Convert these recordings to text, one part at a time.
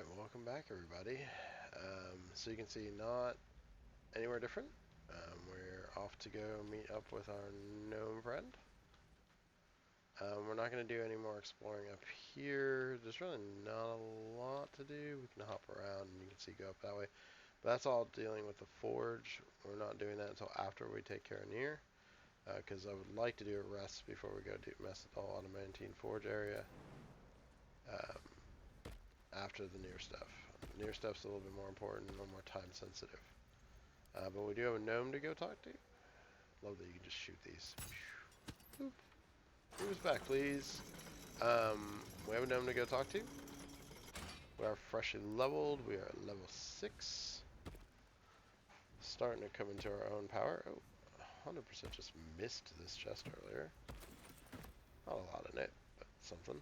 Alright, welcome back everybody. So you can see not anywhere different. We're off to go meet up with our gnome friend. We're not going to do any more exploring up here. There's really not a lot to do. We can hop around and you can see go up that way. But that's all dealing with the forge. We're not doing that until after we take care of Nier. Because I would like to do a rest before we go mess with the whole adamantine forge area. After the Nier stuff. Nier stuff's a little bit more important, a little more time sensitive. But we do have a gnome to go talk to. Love that you can just shoot these. Boop. Who's back, please? We have a gnome to go talk to. We are freshly leveled. We are at level 6. Starting to come into our own power. Oh, 100% just missed this chest earlier. Not a lot in it, but something.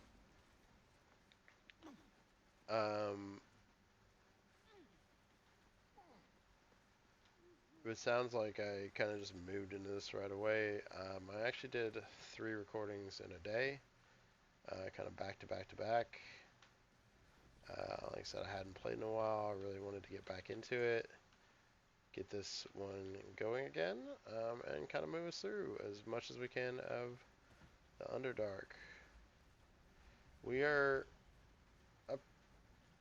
It sounds like I kind of just moved into this right away. I actually did 3 recordings in a day, kind of back to back to back. Like I said, I hadn't played in a while. I really wanted to get back into it, get this one going again, and kind of move us through as much as we can of the Underdark. We are up,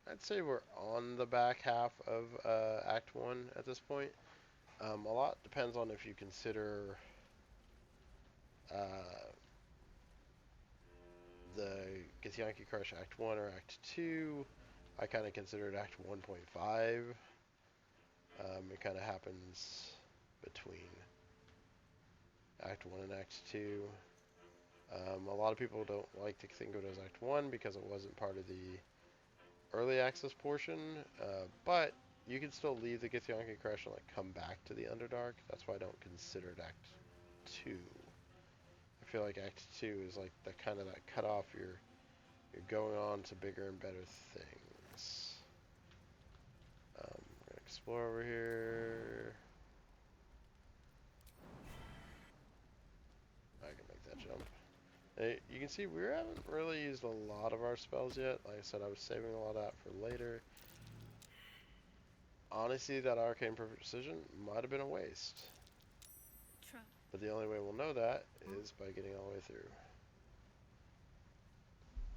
I'd say we're on the back half of Act 1 at this point. A lot depends on if you consider the Githyanki Crush Act 1 or Act 2. I kind of consider it Act 1.5. It kind of happens between Act 1 and Act 2. A lot of people don't like to think of it as Act 1 because it wasn't part of the early access portion, but you can still leave the Githyanki Crush and come back to the Underdark. That's why I don't consider it Act 2. I feel like Act 2 is like the kind of that cutoff. You're going on to bigger and better things. We're gonna explore over here. I can make that jump. Hey, you can see we haven't really used a lot of our spells yet. Like I said, I was saving a lot of that for later. Honestly, that arcane precision might have been a waste. But the only way we'll know that is by getting all the way through.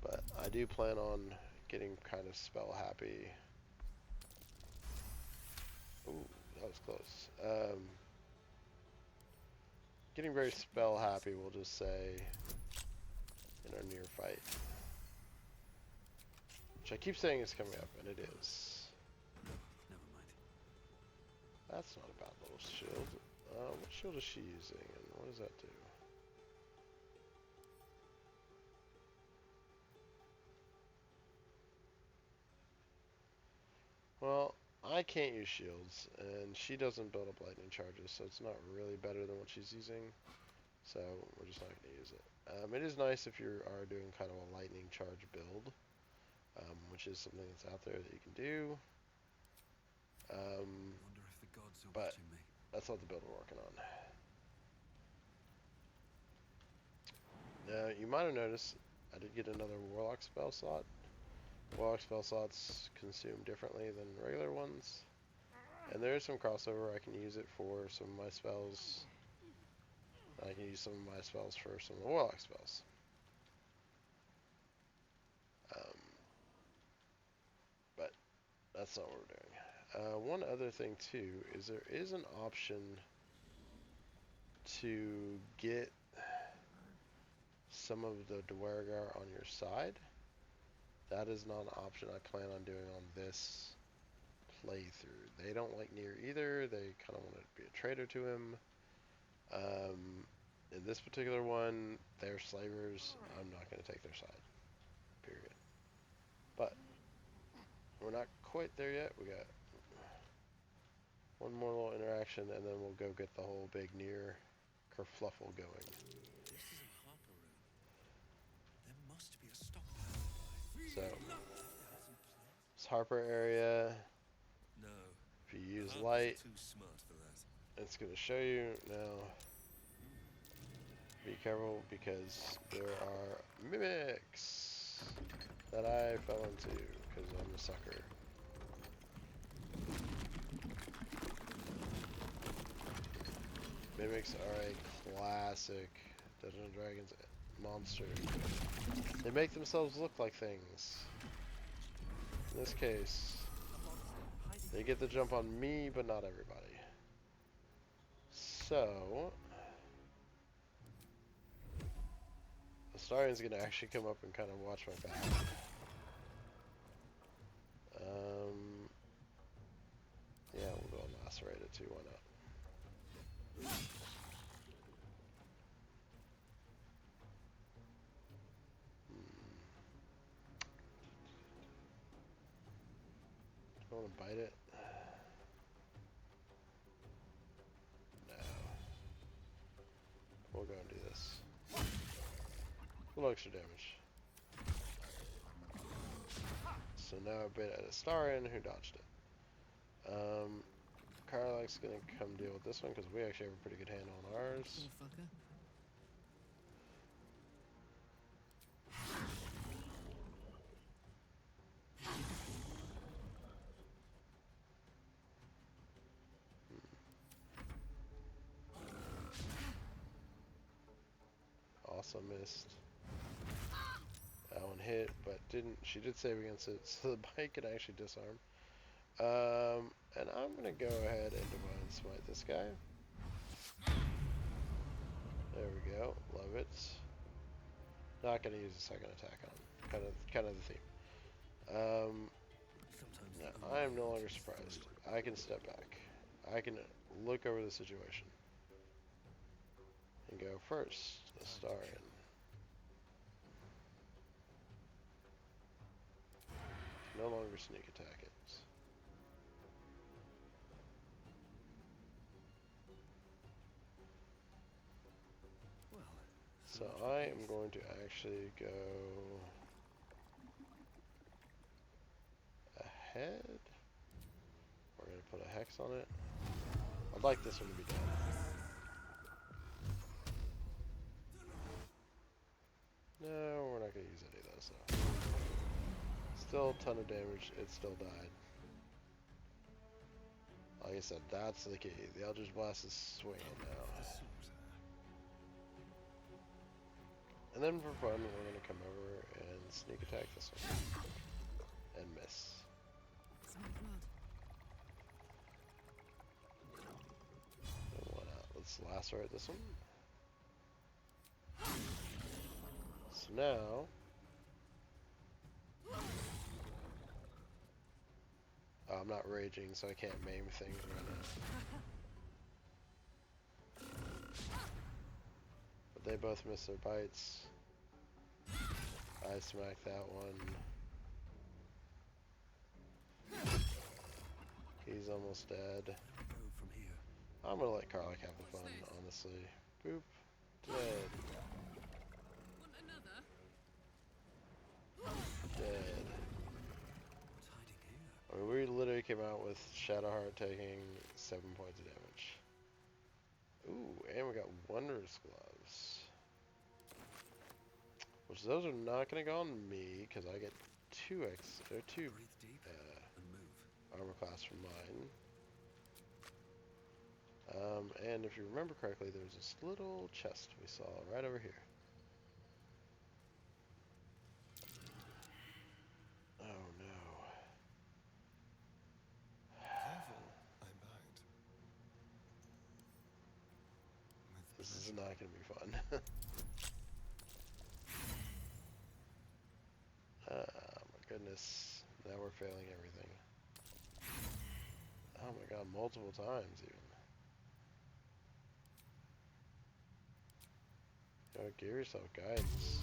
But I do plan on getting kind of spell happy. Ooh, that was close. Getting very spell happy, we'll just say, in our near fight. Which I keep saying is coming up, and it is. No, never mind. That's not a bad little shield. What shield is she using, and what does that do? Well, I can't use shields, and she doesn't build up lightning charges, so it's not really better than what she's using. So we're just not going to use it. It is nice if you are doing kind of a lightning charge build, which is something that's out there that you can do. Wonder if the gods are But watching me. that's not the build we're working on. Now, you might have noticed I did get another Warlock spell slot. Warlock spell slots consume differently than regular ones. And there is some crossover. I can use it for some of my spells. I can use some of my spells for some of the Warlock spells. But that's not what we're doing. One other thing too is there is an option to get some of the Dwergar on your side. That is not an option I plan on doing on this playthrough. They don't like Nier either. They kind of want to be a traitor to him. In this particular one, they're slavers. I'm not going to take their side. Period. But we're not quite there yet. We got one more little interaction, and then we'll go get the whole big Nier kerfluffle going. This is a Harper room. There must be a stockpile. So, this Harper area, No. if you use Harper's light, too smart for that. it's going to show you now. Be careful because there are mimics that I fell into because I'm a sucker. Mimics are a classic Dungeons and Dragons monster. They make themselves look like things. In this case, they get the jump on me, but not everybody. So, Astarian's gonna actually come up and kind of watch my back. Yeah, we'll go and lacerate it too, why not? Do I want to bite it? No. We'll go and do this. A little extra damage. So now I bit at Astarian, who dodged it. Karlach's gonna come deal with this one because we actually have a pretty good handle on ours. Also missed. That one hit, but didn't. She did save against it, so the bite could actually disarm. And I'm gonna go ahead and divine smite this guy. There we go. Love it. Not gonna use a second attack on him. Kind of the theme. No, I am no longer surprised. I can step back. I can look over the situation and go first. Astarian. No longer sneak attack it. So I am going to actually go ahead. We're going to put a hex on it. I'd like this one to be done. No, we're not going to use any of those though. Still a ton of damage. It still died. Like I said, that's the key. The Eldritch Blast is swinging now. And then for fun, we're going to come over and sneak attack this one. And miss. And why not? Let's lacerate this one. So now... Oh, I'm not raging, so I can't maim things right now. But they both missed their bites. I smacked that one. He's almost dead. I'm gonna let Karlach have the fun, honestly. Boop. Dead. Dead. I mean, we literally came out with Shadowheart taking 7 points of damage. Ooh, and we got Wondrous Gloves. Which those are not going to go on me, because I get 2 armor class from mine. And if you remember correctly, there's this little chest we saw right over here. Oh no. Careful, I'm bound. This is not going to be fun. My goodness. Now we're failing everything. Oh my god, multiple times even. You know, give yourself guidance.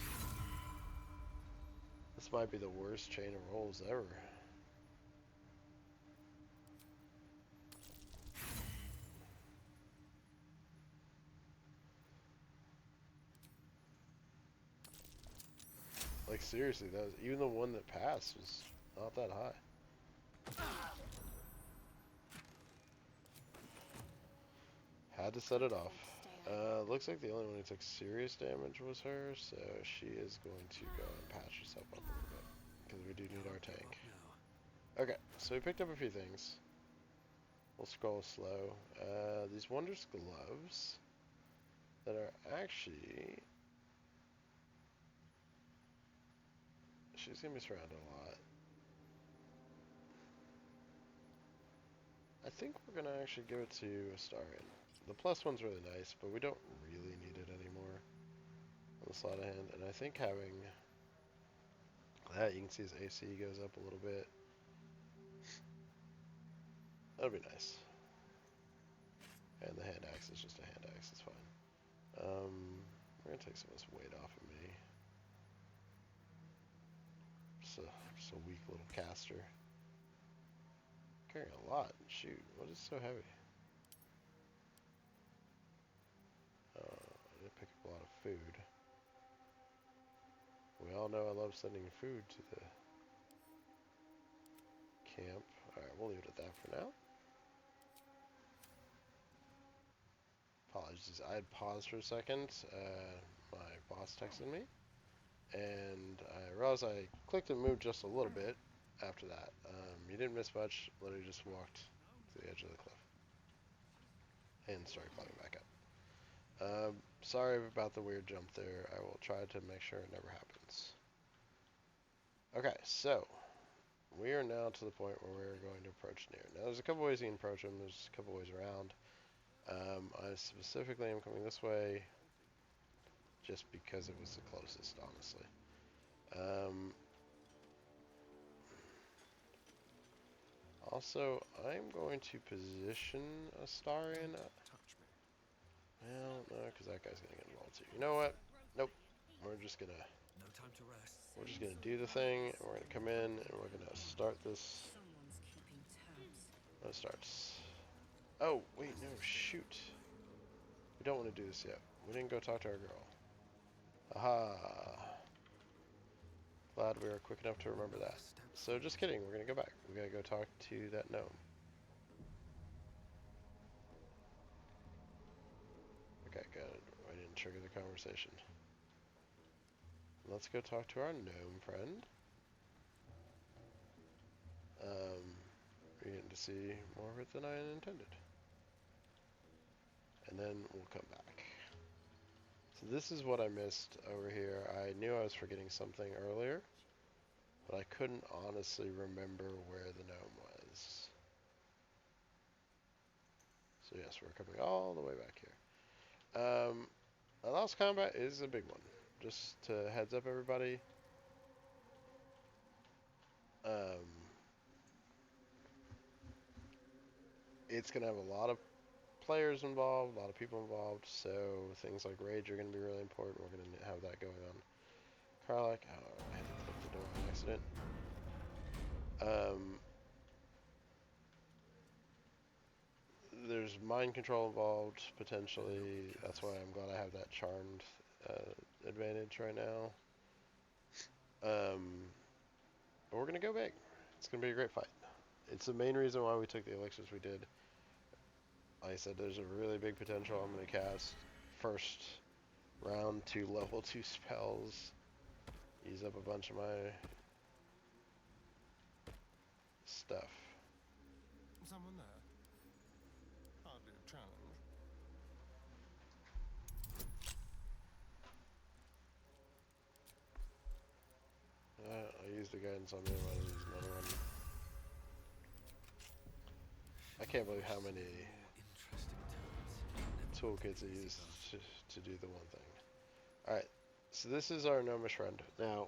This might be the worst chain of rolls ever. Like seriously, that was, even the one that passed was not that high. Had to set it off. Looks like the only one who took serious damage was her, so she is going to go and patch herself up a little bit. Because we do need our tank. Okay, so we picked up a few things. We'll scroll slow. These wondrous gloves that are actually... She's going to be surrounded a lot. I think we're going to actually give it to Astarion. The plus one's really nice, but we don't really need it anymore on the sleight of hand. And I think having that, you can see his AC goes up a little bit. That'll be nice. And the hand axe is just a hand axe, it's fine. We're going to take some of this weight off of me. Just a weak little caster. Carrying a lot. Shoot, what is so heavy? I did pick up a lot of food. We all know I love sending food to the camp. Alright, we'll leave it at that for now. Apologies, I had paused for a second. My boss texted me, and I realized I clicked and moved just a little bit after that. You didn't miss much, literally just walked to the edge of the cliff and started climbing back up. Sorry about the weird jump there. I will try to make sure it never happens. Okay, so we are now to the point where we're going to approach Nier. Now, there's a couple ways you can approach him. There's a couple ways around. I specifically am coming this way just because it was the closest, honestly. Also, I'm going to position Astarion. Well, no, because that guy's going to get involved too. You know what? Nope. We're just going to... No time to rest. We're just going to do the thing, and we're going to come in, and we're going to start this. Someone's keeping tabs. It starts. Oh, wait, no, shoot. We don't want to do this yet. We didn't go talk to our girl. Aha. Glad we were quick enough to remember that. So just kidding, we're going to go back. We got to go talk to that gnome. Okay, good. I didn't trigger the conversation. Let's go talk to our gnome friend. We're getting to see more of it than I intended. And then we'll come back. So this is what I missed over here. I knew I was forgetting something earlier, but I couldn't honestly remember where the gnome was. So yes, we're coming all the way back here. The last combat is a big one. Just to heads up everybody. It's going to have a lot of players involved, a lot of people involved, so things like rage are going to be really important. We're going to have that going on. Karlak, oh, I had to click the door on accident. There's mind control involved, potentially. That's why I'm glad I have that charmed advantage right now. But we're going to go big. It's going to be a great fight. It's the main reason why we took the elixirs we did. Like I said, there's a really big potential. I'm going to cast first round 2 level 2 spells. Use up a bunch of my stuff. Someone there? Hardly a challenge. I used the guidance on me, but I use another one. I can't believe how many toolkits I used to do the one thing. Alright, so this is our gnomish friend. Now,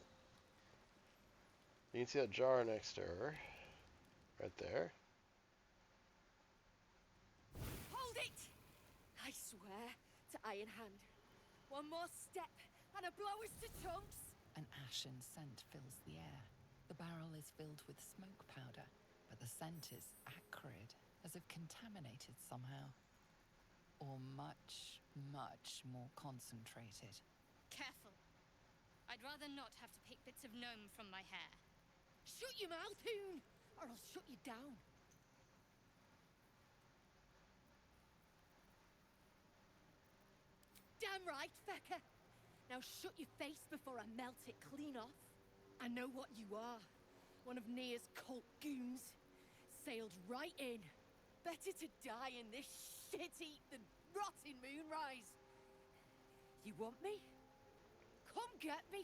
you can see that jar next to her, right there. Hold it! I swear to Iron Hand. One more step, and a blow us to chunks. An ashen scent fills the air. The barrel is filled with smoke powder, but the scent is acrid, as if contaminated somehow. Or much, much more concentrated. Careful. I'd rather not have to pick bits of gnome from my hair. Shut your mouth, Hoon, or I'll shut you down. Damn right, Fecker. Now shut your face before I melt it clean off. I know what you are. one of Nir's cult goons. Sailed right in. Better to die in this shit heap than rot in Moonrise. You want me? Come get me.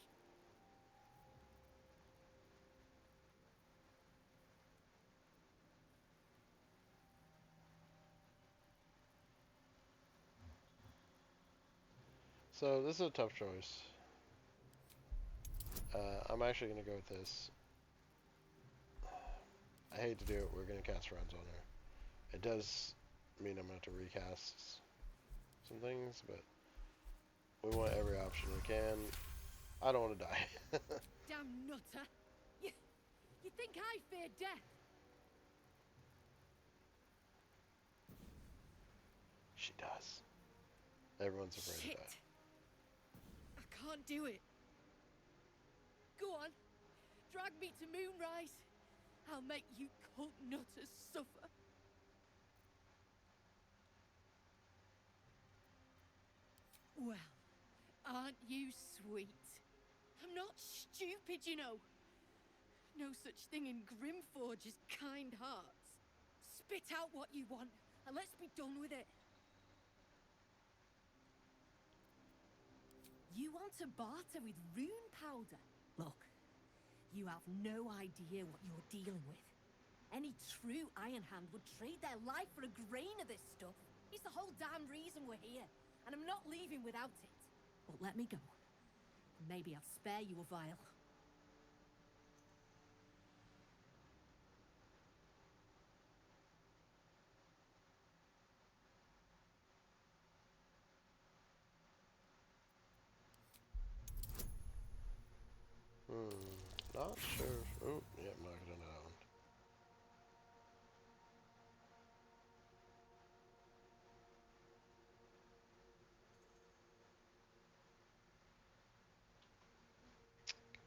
So this is a tough choice. I'm actually going to go with this. I hate to do it. We're going to cast Friends on her. It does mean I'm going to have to recast some things, but we want every option we can. I don't want to die. Damn nutter. You think I fear death? She does. Everyone's afraid Shit. of that. I can't do it. Go on. Drag me to Moonrise. I'll make you cult nutters suffer. Well, aren't you sweet? I'm not stupid, you know. No such thing in Grymforge as kind hearts. Spit out what you want, and let's be done with it. You want to barter with rune powder? Look, you have no idea what you're dealing with. Any true Iron Hand would trade their life for a grain of this stuff. It's the whole damn reason we're here, and I'm not leaving without it. But let me go. Maybe I'll spare you a vial. Not sure. Oh, yeah, I'm not gonna know that one.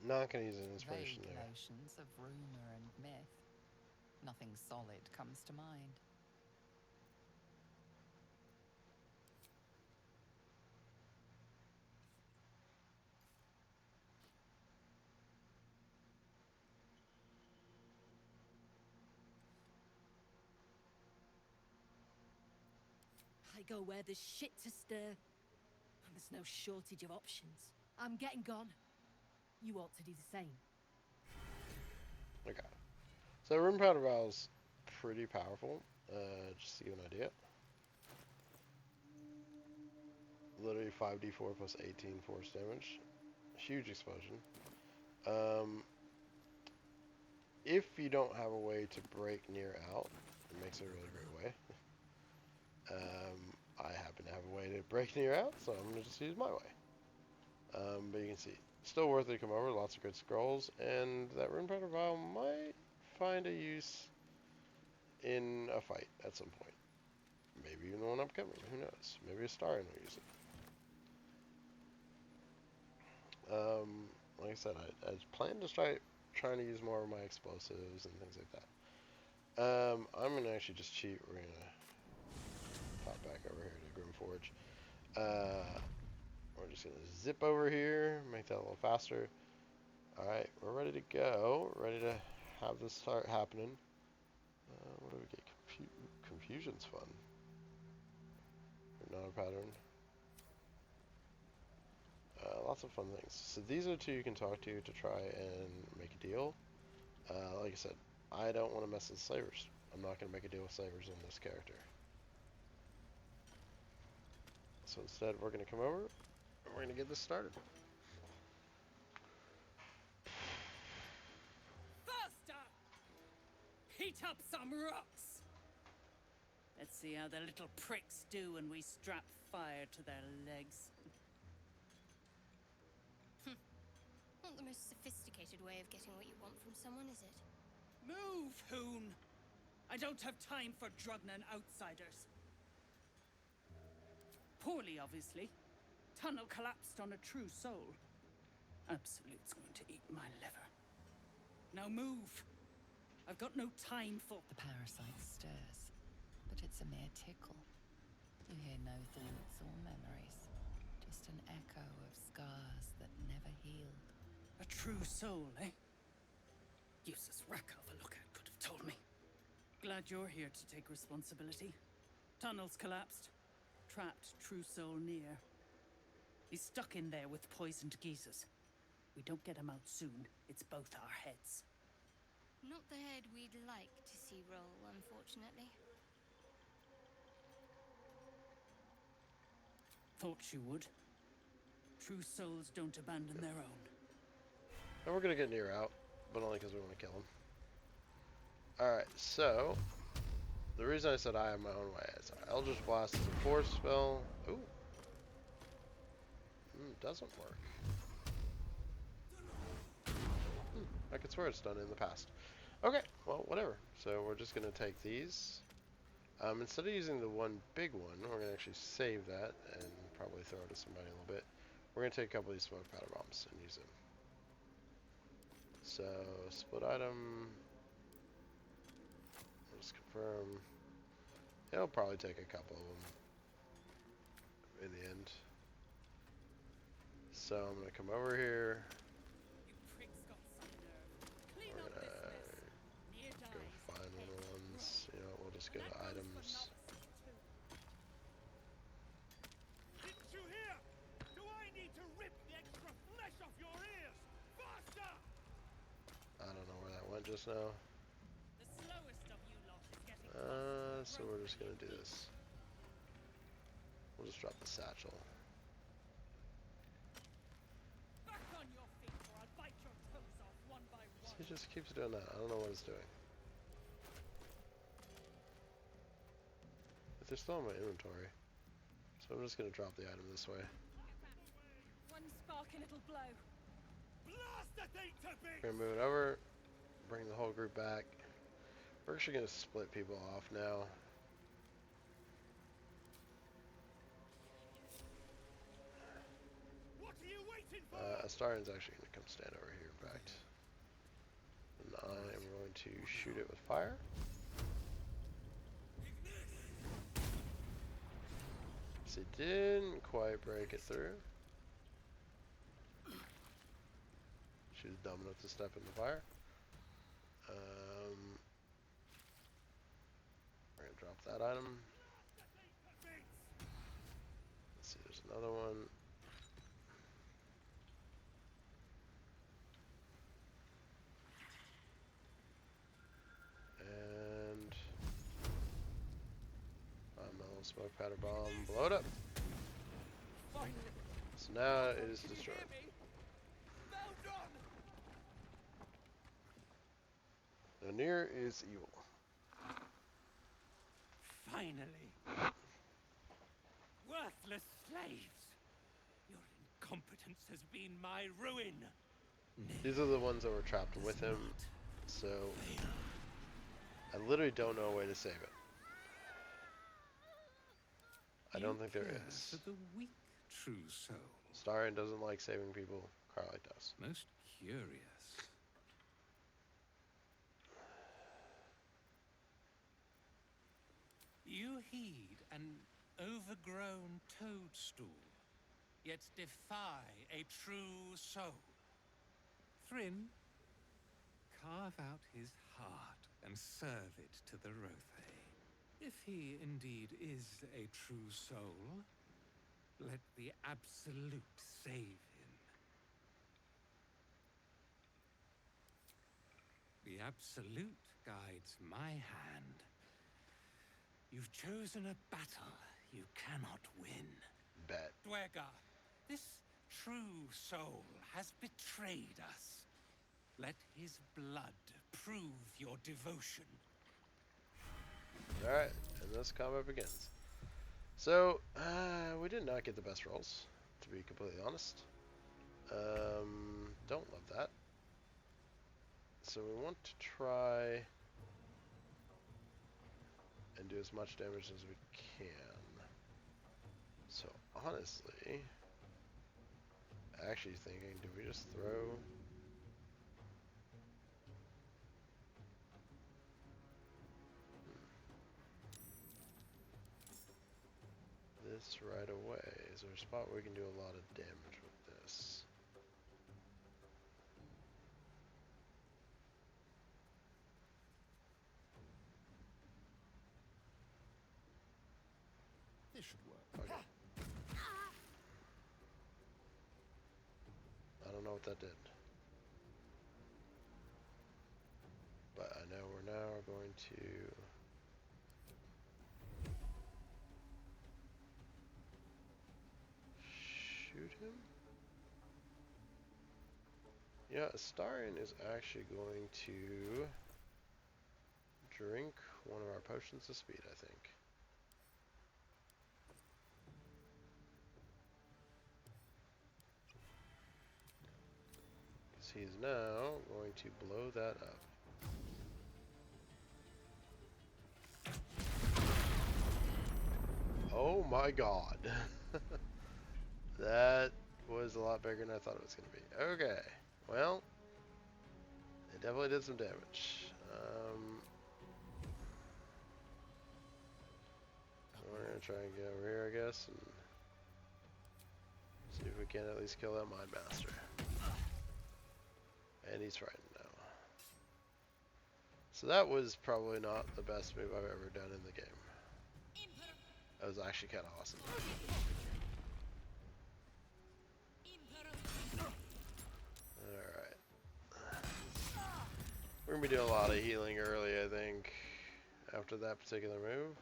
Not gonna use an inspiration Vague there. notions of rumour and myth. Nothing solid comes to mind. I go where there's shit to stir, and there's no shortage of options. I'm getting gone. You ought to do the same. Okay. So Rune Powder Vial's pretty powerful. Just to give an idea. Literally 5d4 plus 18 force damage. Huge explosion. If you don't have a way to break Nier out, it makes it a really great way. I happen to have a way to break Nier out, so I'm going to just use my way. But you can see, still worth it to come over, lots of good scrolls, and that Rune Powder Vial might find a use in a fight at some point. Maybe even the one upcoming, who knows? Maybe a Starion will use it. Like I said, I plan to start trying to use more of my explosives and things like that. I'm going to actually just cheat. We're going to pop back over here to Grymforge. We're just going to zip over here, make that a little faster. Alright, we're ready to go. Ready to have this start happening. What do we get? Confusion's fun. Another pattern. Lots of fun things. So these are two you can talk to try and make a deal. Like I said, I don't want to mess with slavers. I'm not going to make a deal with slavers in this character. So instead, we're going to come over and we're going to get this started. Faster! Heat up some rocks! Let's see how the little pricks do when we strap fire to their legs. Not the most sophisticated way of getting what you want from someone, is it? Move, Hoon! I don't have time for Drugnan outsiders. Poorly, obviously. Tunnel collapsed on a true soul. Absolute's going to eat my liver. Now move! I've got no time for... The parasite stirs, but it's a mere tickle. You hear no thoughts or memories, just an echo of scars that never healed. A true soul, eh? Useless wreck of a lookout could have told me. Glad you're here to take responsibility. Tunnel's collapsed. Trapped True Soul near. He's stuck in there with poisoned geezers. We don't get him out soon, it's both our heads. Not the head we'd like to see roll, unfortunately. Thought you would. True souls don't abandon their own. And we're gonna get Nier out, but only because we want to kill him. Alright, so the reason I said I have my own way is Eldritch Blast is a force spell. Ooh. Doesn't work. I could swear it's done in the past. Okay, well, whatever. So we're just gonna take these. Instead of using the one big one, we're gonna actually save that and probably throw it at somebody a little bit. We're gonna take a couple of these smoke powder bombs and use them. So split item. Just confirm. It'll probably take a couple of them in the end. So I'm gonna come over here. You pricks got some nerve. Clean We're up gonna this mess. Near go dies. find one of the ones. You know, we'll just go to items. Didn't you hear? Do I need to rip the extra flesh off your ears? Faster! I don't know where that went just now. The slowest of you lot is getting So we're just gonna do this. We'll just drop the satchel. back on your feet or I'll bite your toes off one by one. He just keeps doing that. I don't know what it's doing. But they're still in my inventory. So I'm just gonna drop the item this way. One spark and it'll blow. Blast the thing to bits! We're gonna move it over. Bring the whole group back. We're actually gonna split people off now. What are you waiting for? Astarian's actually gonna come stand over here, in fact. And I am going to shoot it with fire. So it didn't quite break it through. She was dumb enough to step in the fire. We're gonna drop that item. Let's see, there's another one. And my little smoke powder bomb, blow it up. So now it is destroyed. Well done! The Nier is evil. Finally. Worthless slaves. Your incompetence has been my ruin. These are the ones that were trapped with him. So I literally don't know a way to save it. I don't think there is. For the weak true soul. Starian doesn't like saving people. Carly does. Most curious. You heed an overgrown toadstool, yet defy a true soul. Thrym, carve out his heart and serve it to the Rothe. If he indeed is a true soul, let the Absolute save him. The Absolute guides my hand. You've chosen a battle you cannot win. Bet. Dwega, this true soul has betrayed us. Let his blood prove your devotion. Alright, and this combat begins. So, we did not get the best rolls, to be completely honest. Don't love that. So we want to try and do as much damage as we can. So honestly, actually thinking, do we just throw this right away? Is there a spot where we can do a lot of damage with this? should work. Okay. I don't know what that did. But I know we're now going to shoot him. Yeah, Astarion is actually going to drink one of our potions of speed, I think. Because he's now going to blow that up. Oh my god. That was a lot bigger than I thought it was going to be. Okay, well, it definitely did some damage. We're going to try and get over here, I guess, and see if we can at least kill that Mind Master. And he's frightened now. So that was probably not the best move I've ever done in the game. That was actually kind of awesome. Alright. We're going to be doing a lot of healing early, I think, after that particular move.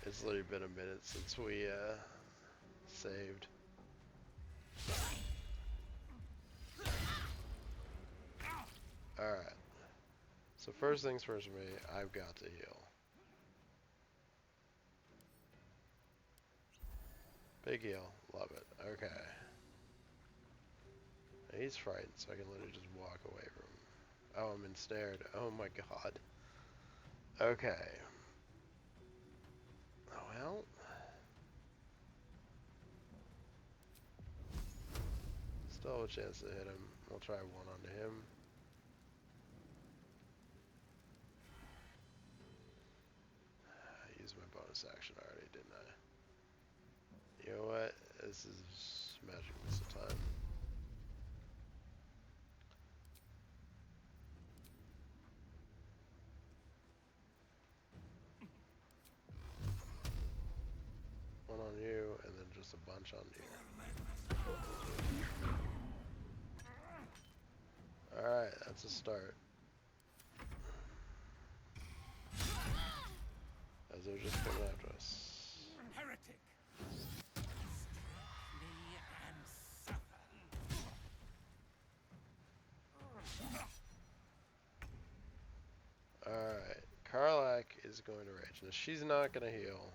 It's literally been a minute since we saved. Alright. So first things first for me, I've got to heal. Big heal. Love it. Okay. He's frightened, so I can literally just walk away from him. Oh, I'm ensnared. Oh my god. Okay. Oh, well. Still have a chance to hit him. I'll try one onto him. I used my bonus action already, didn't I? You know what? This is magic missile time. One on you, and then just a bunch on you. Alright, that's a start. As they're just coming after us. Heretic! Strike me and suffer. Alright, Karlak is going to rage. Now, she's not going to heal.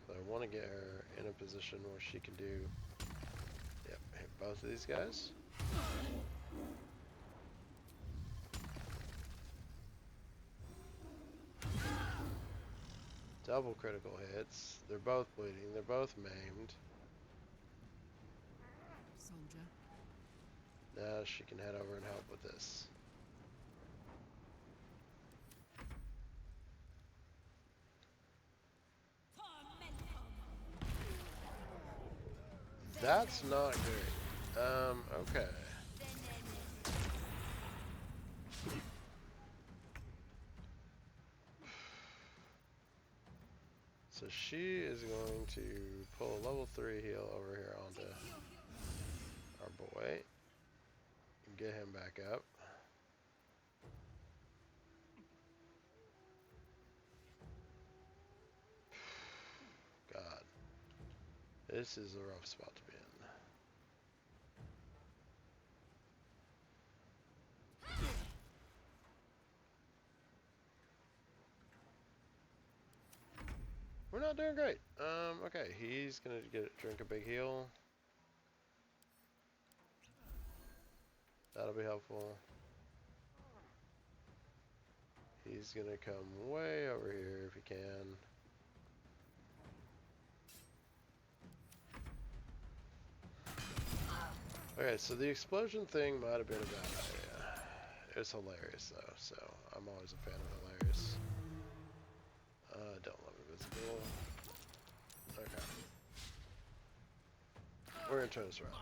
I want to get her in a position where she can do, yep, hit both of these guys. Double critical hits. They're both bleeding. They're both maimed. Soldier. Now she can head over and help with this. That's not great. Okay. So she is going to pull a level 3 heal over here onto our boy. And get him back up. God. This is a rough spot to be in. We're not doing great. Okay, he's gonna drink a big heal. That'll be helpful. He's gonna come way over here if he can. Okay, so the explosion thing might have been a bad idea. It was hilarious though, so I'm always a fan of hilarious. Don't love invisible. Okay. We're gonna turn this around.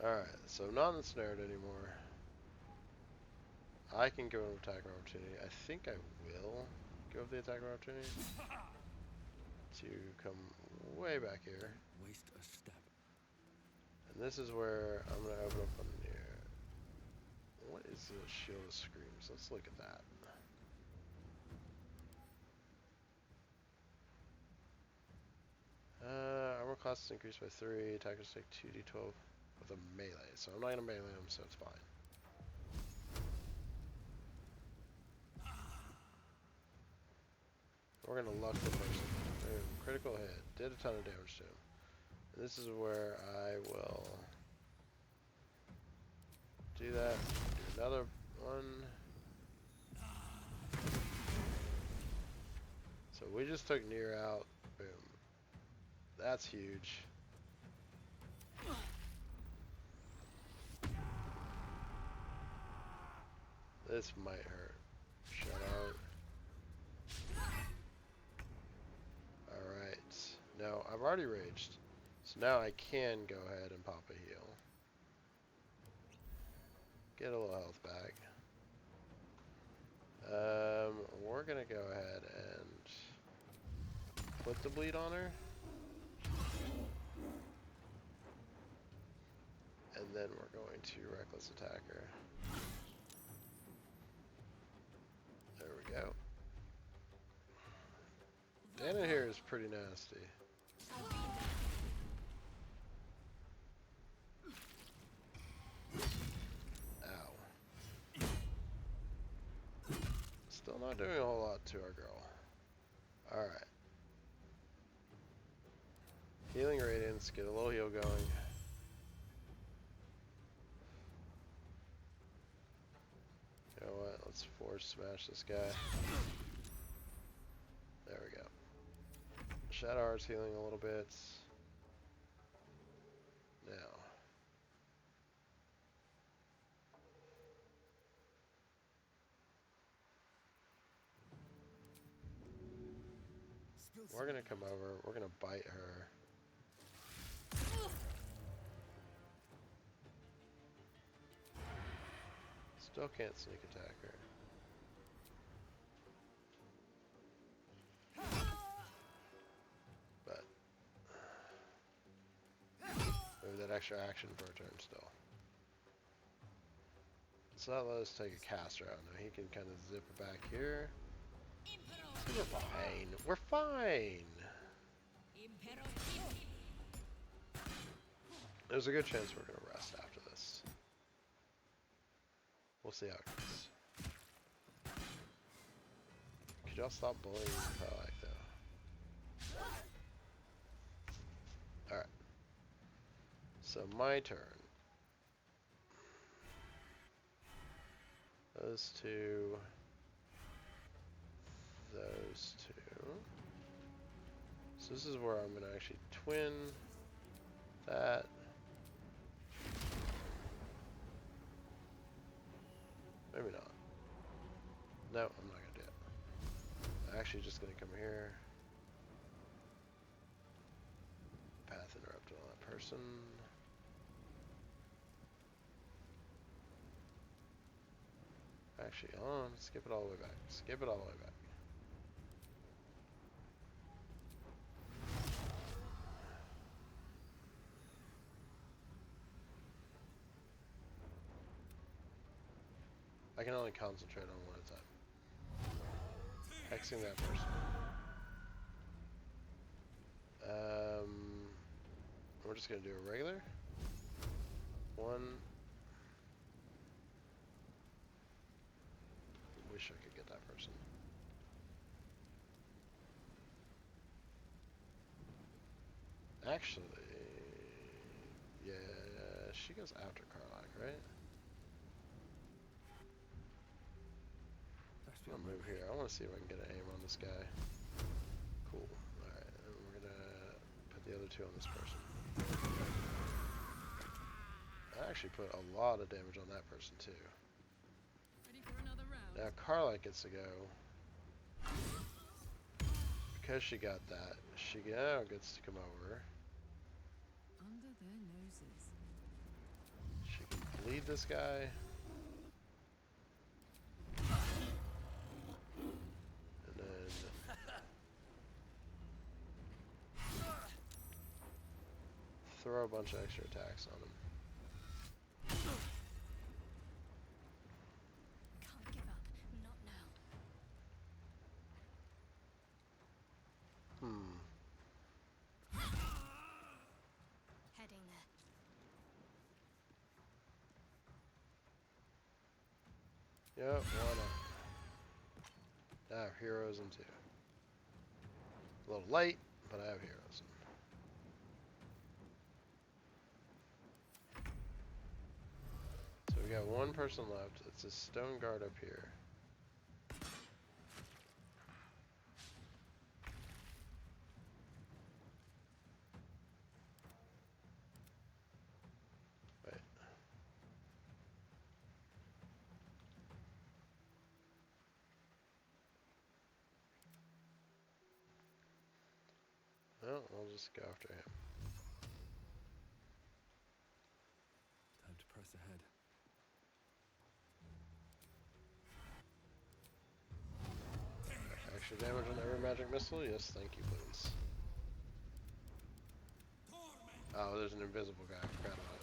Alright, so I'm not ensnared anymore. I can give an attack of opportunity. I think I will give the attack of opportunity to come way back here. Waste a step. And this is where I'm going to open up on here. What is the Shield of Screams? Let's look at that. Armor class is increased by 3. Attackers take 2d12 with a melee. So I'm not going to melee him, so it's fine. We're going to luck the person. Boom. Critical hit. Did a ton of damage to him. And this is where I will do that. Do another one. So we just took Nier out. Boom. That's huge. This might hurt. Shut out. Alright. Now, I've already raged. So now I can go ahead and pop a heal. Get a little health back. We're gonna go ahead and put the bleed on her. And then we're going to reckless attack her. There we go. Dana here is pretty nasty. Ow. Still not doing a whole lot to our girl. Alright. Healing Radiance, get a little heal going. You know what, let's force smash this guy. There we go. Shadow Heart's healing a little bit. Now. We're gonna come over, we're gonna bite her. Still can't sneak attack her. But maybe that extra action for a turn still. So that let us take a caster out. Now he can kind of zip it back here. We're fine. We're fine. There's a good chance we're gonna rest after this. We'll see how it goes. Could y'all stop bullying Palak though? Alright. So my turn. Those two. Those two. So this is where I'm going to actually twin that. Maybe not. No, I'm not going to do it. I'm actually just going to come here. Path interrupted on that person. Actually, hold on. Skip it all the way back. Skip it all the way back. I can only concentrate on one at a time. Hexing that person. We're just gonna do a regular. One. Wish I could get that person. Actually, yeah, she goes after Karlach, right? I'll move here. I want to see if I can get an aim on this guy. Cool. Alright, and we're gonna put the other two on this person. I actually put a lot of damage on that person too. Ready for another round? Now Carla gets to go. Because she got that, she now gets to come over. Under their noses. She can bleed this guy. And then throw a bunch of extra attacks on him. Can't give up. Not now. Heading there. Yep, why not? I have heroes and two. A little late, but I have heroes. So we got one person left. It's a stone guard up here. Wait. Well, I'll just go after him. Time to press ahead. Extra damage on every magic missile? Yes, thank you, please. Oh, there's an invisible guy. I forgot about it.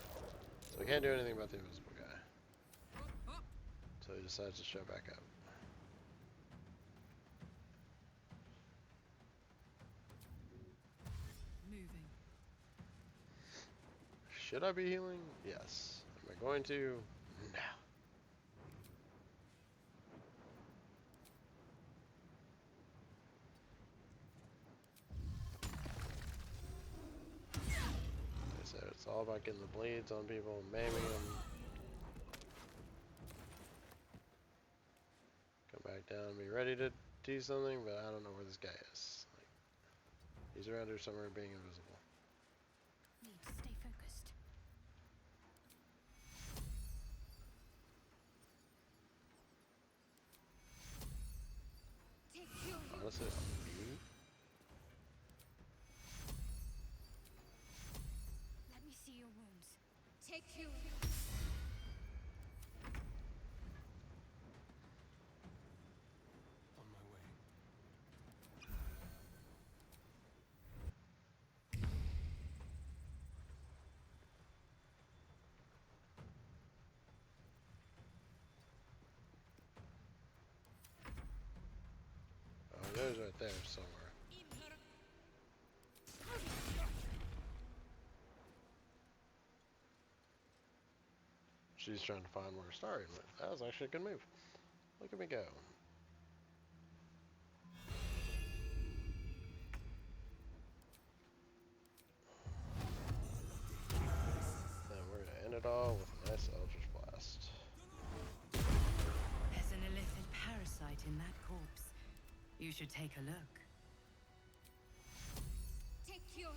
So I can't do anything about the invisible guy. So he decides to show back up. Moving. Should I be healing? Yes. Am I going to? No. Like I said, it's all about getting the bleeds on people, maiming them. Come back down, be ready to do something, but I don't know where this guy is. Like, he's around here somewhere being invisible. Need to stay focused. Take your Honestly, me? Let me see your wounds. Take your On my way. Oh, there's right there somewhere. She's trying to find where Starry went. That was actually a good move. Look at me go. Then we're gonna end it all with a nice Eldritch Blast. There's an illithid parasite in that corpse. You should take a look. Take your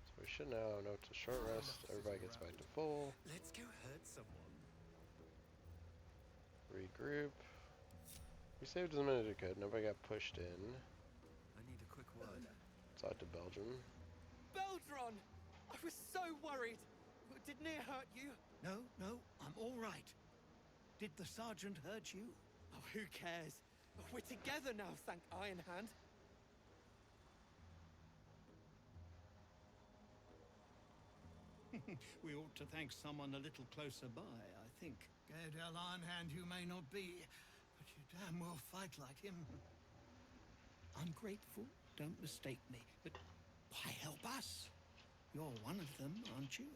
So we should now note to short rest. Everybody gets back to full. Let's go hurt someone. Regroup. We saved as many as we could. Nobody got pushed in. I need a quick word. Talk to Belgium. Baldur! I was so worried. Did Near hurt you? No, I'm all right. Did the sergeant hurt you? Oh, who cares? We're together now, thank Iron Hand. We ought to thank someone a little closer by, I think. Gaedel Ironhand you may not be, but you damn well fight like him. Ungrateful, don't mistake me, but why help us? You're one of them, aren't you?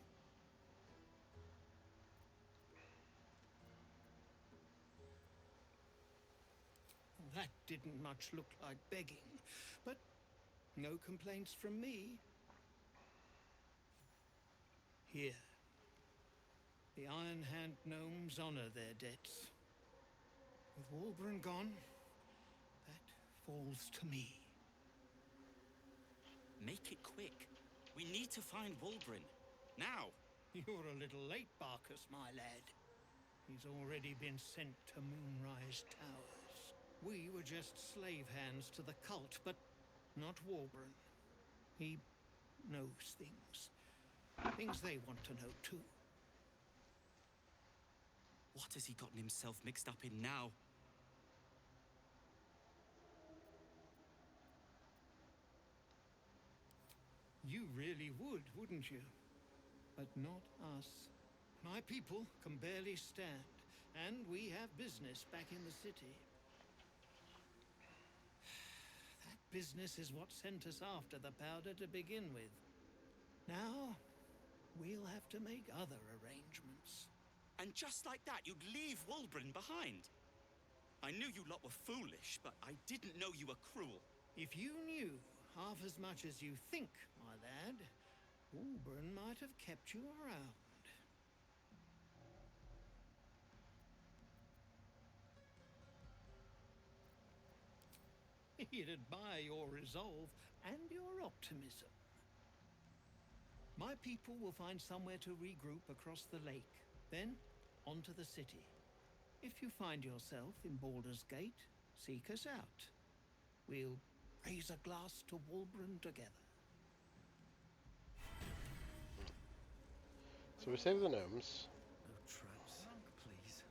That didn't much look like begging, but no complaints from me. Here. The Iron Hand gnomes honor their debts. With Walburn gone, that falls to me. Make it quick. We need to find Walburn. Now. You're a little late, Barkus, my lad. He's already been sent to Moonrise Towers. We were just slave hands to the cult, but not Warbron. He knows things. Things they want to know, too. What has he gotten himself mixed up in now? You really would, wouldn't you? But not us. My people can barely stand, and we have business back in the city. That business is what sent us after the powder to begin with. Now, we'll have to make other arrangements. And just like that, you'd leave Wulbren behind. I knew you lot were foolish, but I didn't know you were cruel. If you knew half as much as you think, my lad, Wulbren might have kept you around. He'd admire your resolve and your optimism. My people will find somewhere to regroup across the lake, then onto the city. If you find yourself in Baldur's Gate, seek us out. We'll raise a glass to Wulbren together. So we save the gnomes. No traps, please.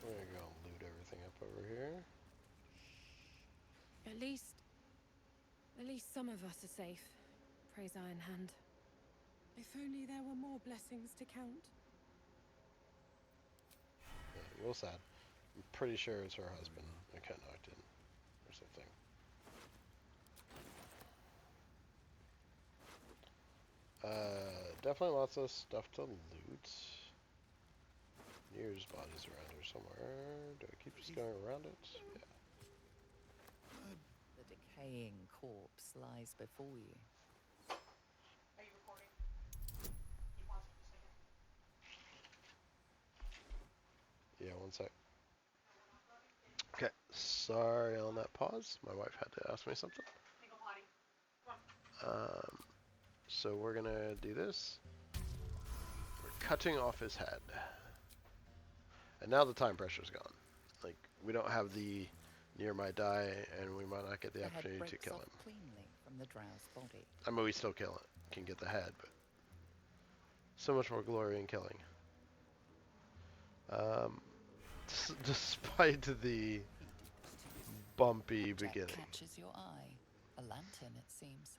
We're gonna go and loot everything up over here. At least some of us are safe. Praise Iron Hand. If only there were more blessings to count. Yeah, real sad. I'm pretty sure it's her husband that got knocked in or something. Definitely lots of stuff to loot. Near's body's around here somewhere. Do I keep just going around it? Yeah. The decaying corpse lies before you. Are you recording? You pause for a second. Yeah, one sec. Okay, sorry on that pause. My wife had to ask me something. Go potty. Come on. So we're gonna do this. We're cutting off his head. And now the time pressure's gone. Like, we don't have the near might die, and we might not get the opportunity to kill him. Cleanly from the drow's body. I mean, we still kill it. Can get the head, but so much more glory in killing. Despite the bumpy beginning. Catches your eye. A lantern, it seems.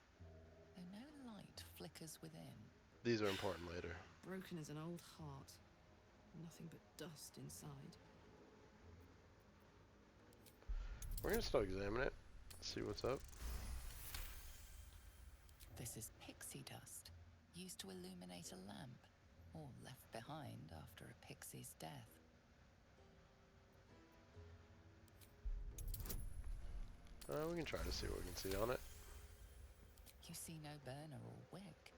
Though no light flickers within. These are important later. Broken as an old heart. Nothing but dust inside. We're gonna still examine it. See what's up. This is pixie dust, used to illuminate a lamp, or left behind after a pixie's death. We can try to see what we can see on it. You see no burner or wick.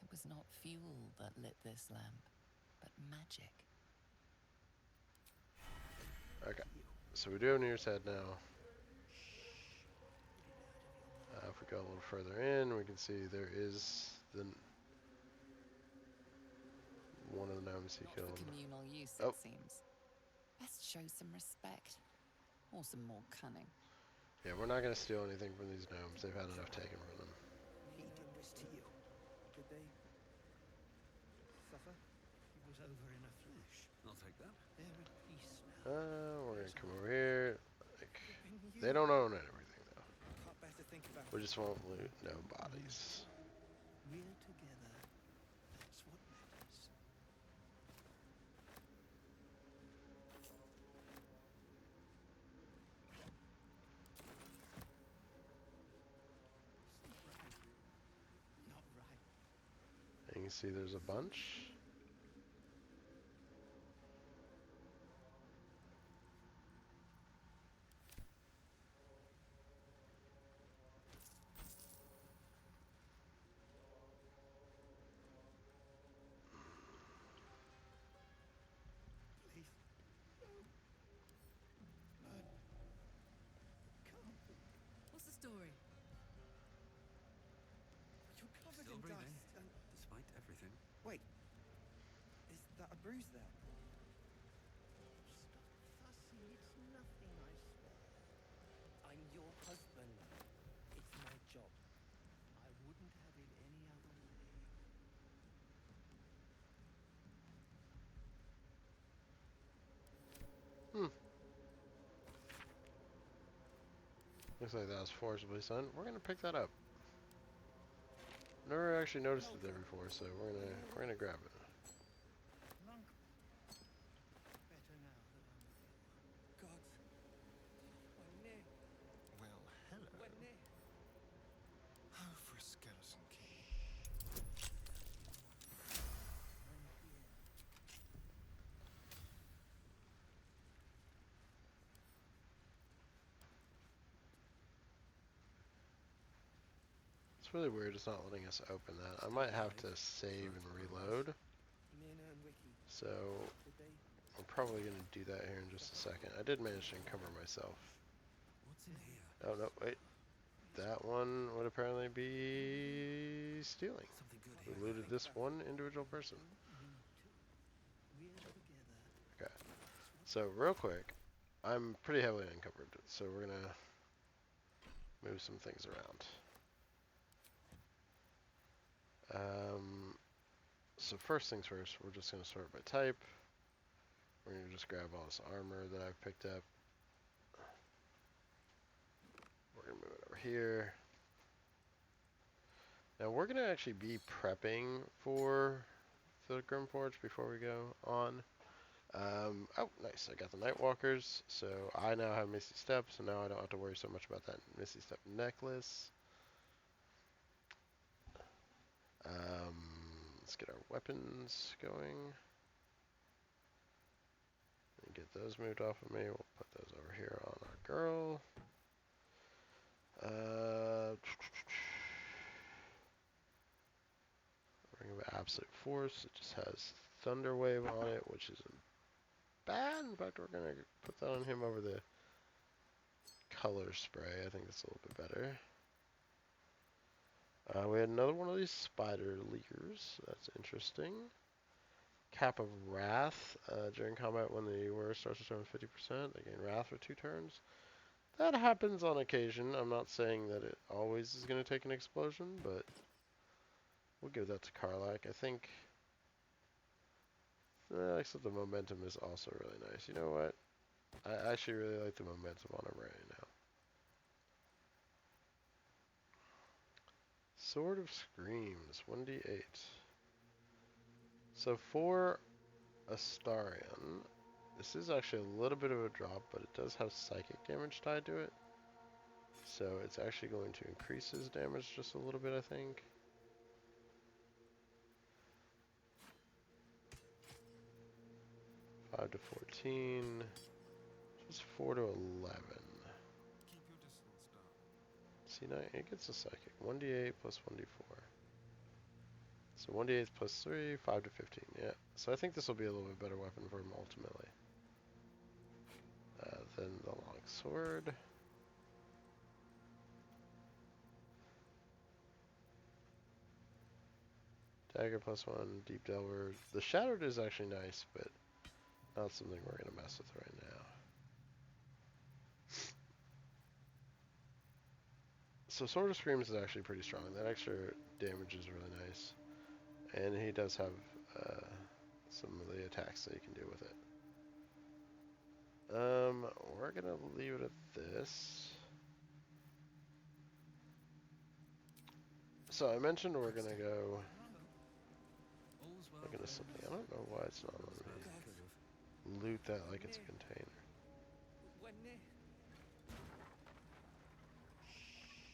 It was not fuel that lit this lamp, but magic. Okay, so we do have Near's head now. If we go a little further in, we can see there is the one of the gnomes he killed. For communal use, it seems. Best show some respect, or some more cunning. Yeah, we're not going to steal anything from these gnomes. They've had enough taken from them. He did this to you. Did they suffer? He was over in a flash. I'll take that. They're at peace now. We're going to come over here. Like, they don't own everything, though. Can't bear to think about. We just won't loot no bodies. We're together. That's what matters. Not right. And you can see there's a bunch. What's the story? breathing, dust and... despite everything. Wait. Is that a bruise there? Stop fussing. It's nothing, I swear. I'm your husband. It's my job. I wouldn't have it any other way. Looks like that was forcibly done. We're gonna pick that up. Never actually noticed it there before, so we're gonna grab it. Monk. Better now that I'm with you. Gods. Wanne. Well, hello. Wanne. Oh, for a skeleton king. It's really weird it's not letting us open that. I might have to save and reload. Mina and Wiki. So Did they... I'm probably going to do that here in just a second. I did manage to encumber myself. What's in here? Oh, no, wait. That one would apparently be stealing. Something good We here. looted this one individual person. Okay. So real quick, I'm pretty heavily encumbered, so we're going to move some things around. So first things first, we're just going to sort by type. We're going to just grab all this armor that I've picked up. We're going to move it over here. Now we're going to actually be prepping for the Grymforge before we go on. Oh, nice. I got the Nightwalkers, so I now have Misty Step, so now I don't have to worry so much about that Misty Step necklace. Let's get our weapons going. And get those moved off of me. We'll put those over here on our girl. Ring of Absolute Force. It just has Thunder Wave on it, which isn't bad. In fact, we're going to put that on him over the color spray. I think that's a little bit better. We had another one of these spider leakers. That's interesting. Cap of Wrath. During combat, when the wearer starts to turn 50%, they gain Wrath for 2 turns. That happens on occasion. I'm not saying that it always is going to take an explosion, but we'll give that to Karlach. I think... except the momentum is also really nice. You know what? I actually really like the momentum on him right now. Sword of Screams, 1d8. So for Astarion, this is actually a little bit of a drop, but it does have psychic damage tied to it. So it's actually going to increase his damage just a little bit, I think. (5 to 14). Just 4 to 11. Keep your distance, See, darling. now it gets a psychic. 1d8 plus 1d4. So 1d8 plus 3, 5 to 15. Yeah. So I think this will be a little bit better weapon for him ultimately. Then the longsword. Dagger plus 1, Deep Delver. The Shattered is actually nice, but not something we're going to mess with right now. So Sword of Screams is actually pretty strong. That extra damage is really nice. And he does have some of the attacks that you can do with it. We're going to leave it at this. So I mentioned we're going to go look into something. I don't know why it's not letting me loot that like it's a container.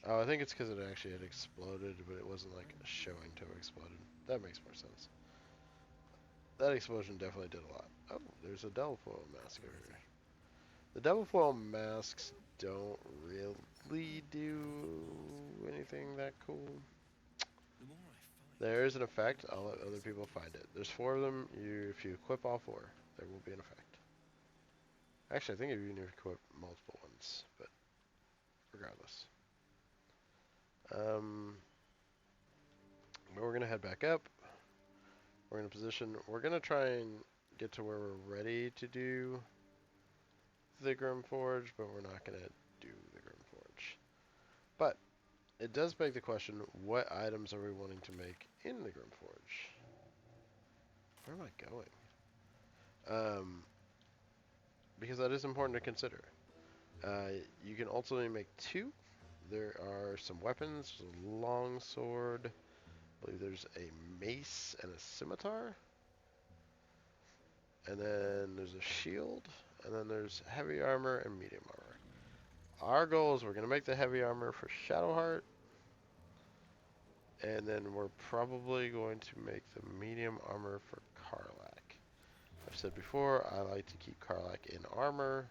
Oh, I think it's because it actually had exploded, but it wasn't like showing to have exploded. That makes more sense. That explosion definitely did a lot. Oh, there's a Devil Foil mask over here. The Devil Foil masks don't really do anything that cool. There is an effect. I'll let other people find it. There's 4 of them. If you equip all 4, there will be an effect. Actually, I think even if you equip multiple ones, but regardless. But we're going to head back up. We're in a position. We're going to try and get to where we're ready to do the Grymforge, but we're not going to do the Grymforge. But it does beg the question, what items are we wanting to make in the Grymforge? Where am I going? Because that is important to consider. You can ultimately make 2. There are some weapons. There's a long sword. I believe there's a mace and a scimitar. And then there's a shield. And then there's heavy armor and medium armor. Our goal is we're going to make the heavy armor for Shadowheart. And then we're probably going to make the medium armor for Karlach. I've said before, I like to keep Karlach in armor.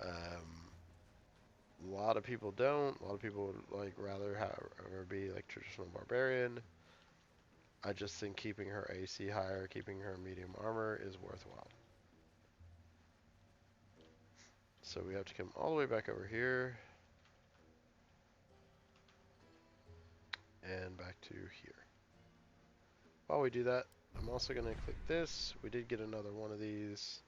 A lot of people don't. A lot of people would like rather have her be like traditional barbarian. I just think keeping her AC higher, keeping her medium armor is worthwhile. So we have to come all the way back over here. And back to here. While we do that, I'm also going to click this. We did get another one of these.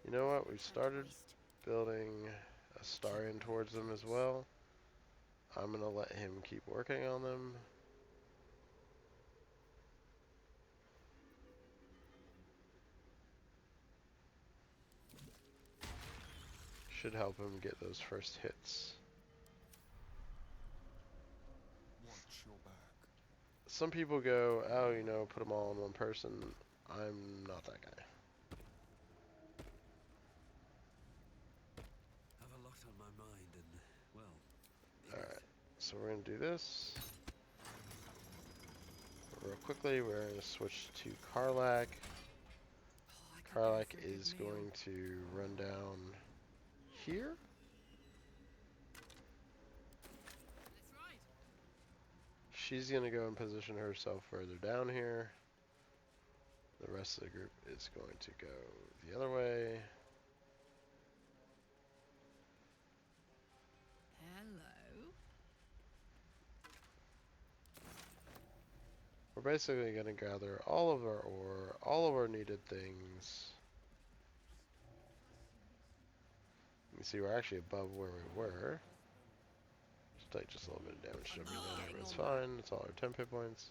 You know what? We started building a Starion towards them as well. I'm going to let him keep working on them. Should help him get those first hits. Watch your back. Some people go, oh, you know, put them all in one person. I'm not that guy. I have a lot on my mind and, well... Alright, so we're going to do this. Real quickly, we're going to switch to Karlach. Karlach is going to run down here. She's going to go and position herself further down here. The rest of the group is going to go the other way. Hello. We're basically going to gather all of our ore, all of our needed things. You can see we're actually above where we were. Just take just a little bit of damage to every now, but it's fine. It's all our 10 hit points.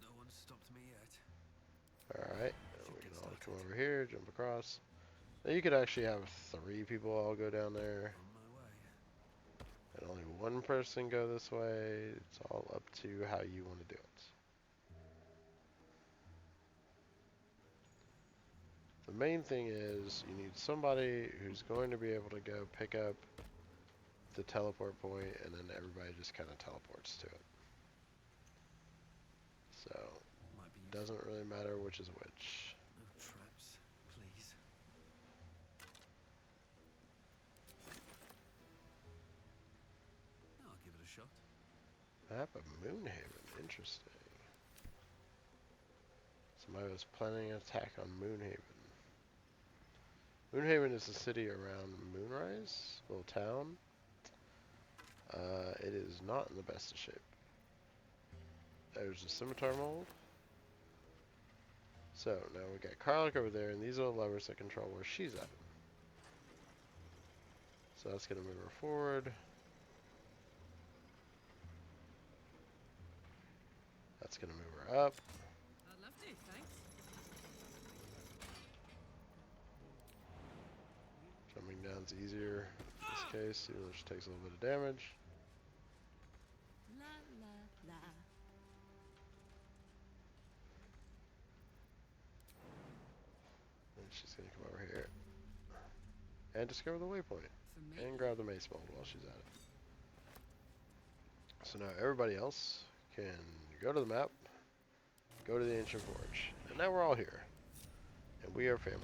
No one's stopped me yet. Alright, we can all come over here, jump across. Now you could actually have 3 people all go down there. On my way. And only one person go this way. It's all up to how you want to do it. The main thing is you need somebody who's going to be able to go pick up the teleport point, and then everybody just kind of teleports to it. So, it doesn't really matter which is which. No traps, please. I'll give it a shot. Map of Moonhaven, interesting. Somebody was planning an attack on Moonhaven. Moonhaven is a city around Moonrise, little town. It is not in the best of shape. There's a scimitar mold. So now we got Karlach over there, and these are the levers that control where she's at. So that's going to move her forward. That's going to move her up. I'd love to, thanks. Jumping down's easier in this case, even though she takes a little bit of damage. La la la. And she's going to come over here and discover the waypoint and grab the mace mold while she's at it. So now everybody else can go to the map, go to the Ancient Forge, and now we're all here, and we are family.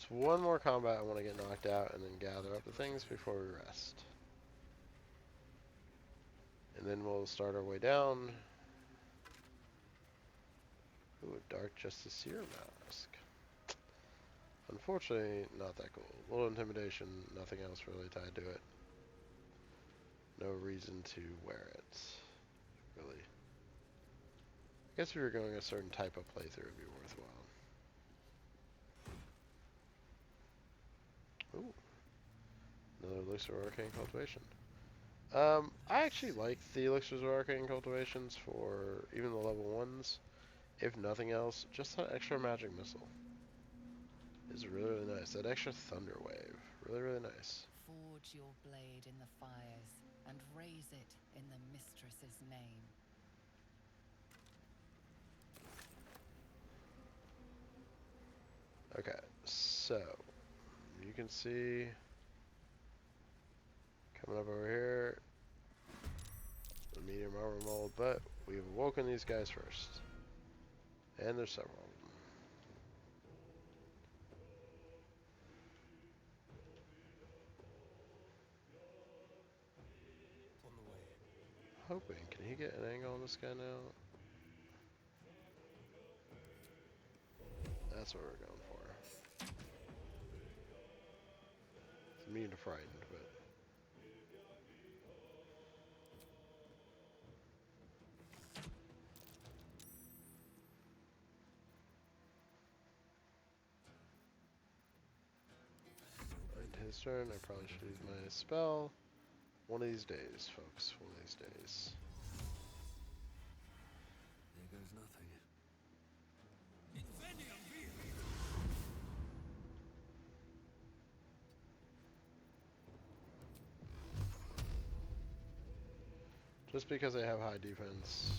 Just one more combat. I want to get knocked out and then gather up the things before we rest. And then we'll start our way down. Ooh, a Dark Justiciar mask. Unfortunately, not that cool. A little intimidation, nothing else really tied to it. No reason to wear it, really. I guess if you're going a certain type of playthrough, it'd be worthwhile. Ooh. Another Elixir of Arcane Cultivation. I actually like the Elixirs of Arcane Cultivations for even the level 1s. If nothing else, just that extra magic missile is really, really nice. That extra thunder wave. Really, really nice. Forge your blade in the fires and raise it in the mistress's name. Okay, so you can see coming up over here the medium armor mold, but we've awoken these guys first. And there's several of them. On the way. Hoping, can he get an angle on this guy now? That's what we're going for. It's immune to frightened, but and his turn. I probably should use my spell. One of these days, folks. One of these days. There goes nothing. Just because I have high defense.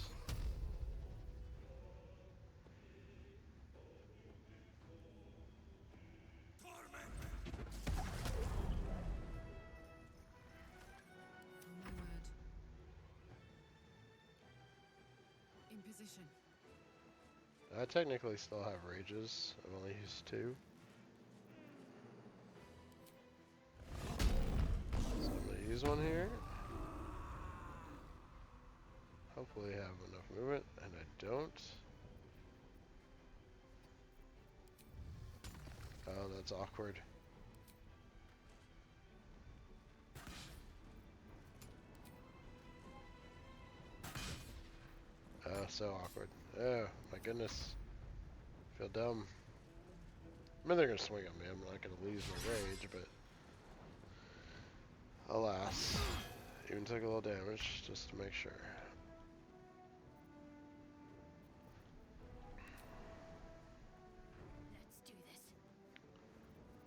In position. I technically still have rages. I've only used 2. So I'm going to use one here. Hopefully I have enough movement, and I don't. Oh, that's awkward. Oh, so awkward. Oh, my goodness. I feel dumb. I mean, they're going to swing on me. I'm not going to lose my rage, but alas. Even took a little damage just to make sure. Let's do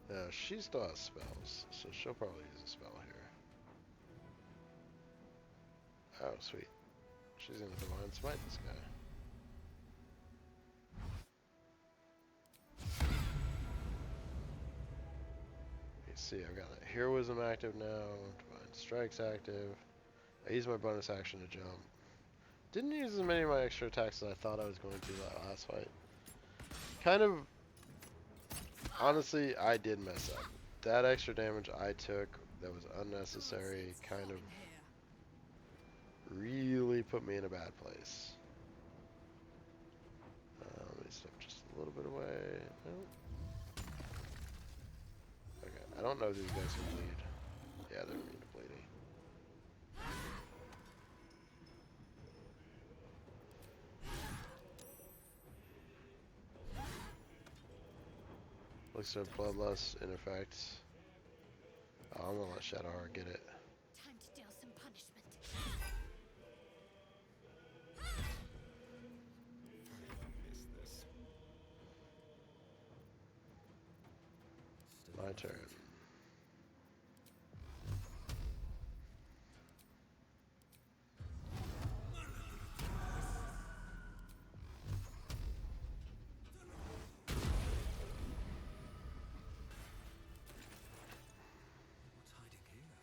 this. She still has spells, so she'll probably use a spell here. Oh, sweet. She's gonna Divine Smite this guy. You see, I've got Heroism active now, Divine Strike's active. I use my bonus action to jump. Didn't use as many of my extra attacks as I thought I was going to that last fight. Kind of, honestly, I did mess up. That extra damage I took that was unnecessary kind of really put me in a bad place. Let me step just a little bit away. Nope. Okay, I don't know if these guys can bleed. Yeah, they're immune to bleeding. Looks like Bloodlust in effect. Oh, I'm gonna let Shadowheart get it. Time to deal some punishment. My turn. What's hiding here?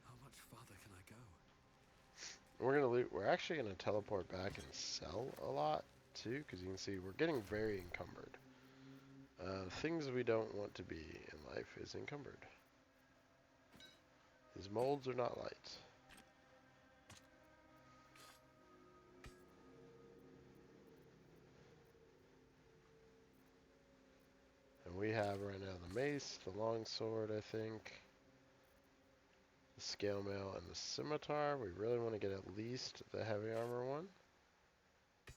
How much farther can I go? We're actually gonna teleport back and sell a lot too, because you can see we're getting very encumbered. Things we don't want to be in life is encumbered. These molds are not light. And we have right now the mace, the longsword, I think, the scale mail, and the scimitar. We really want to get at least the heavy armor one,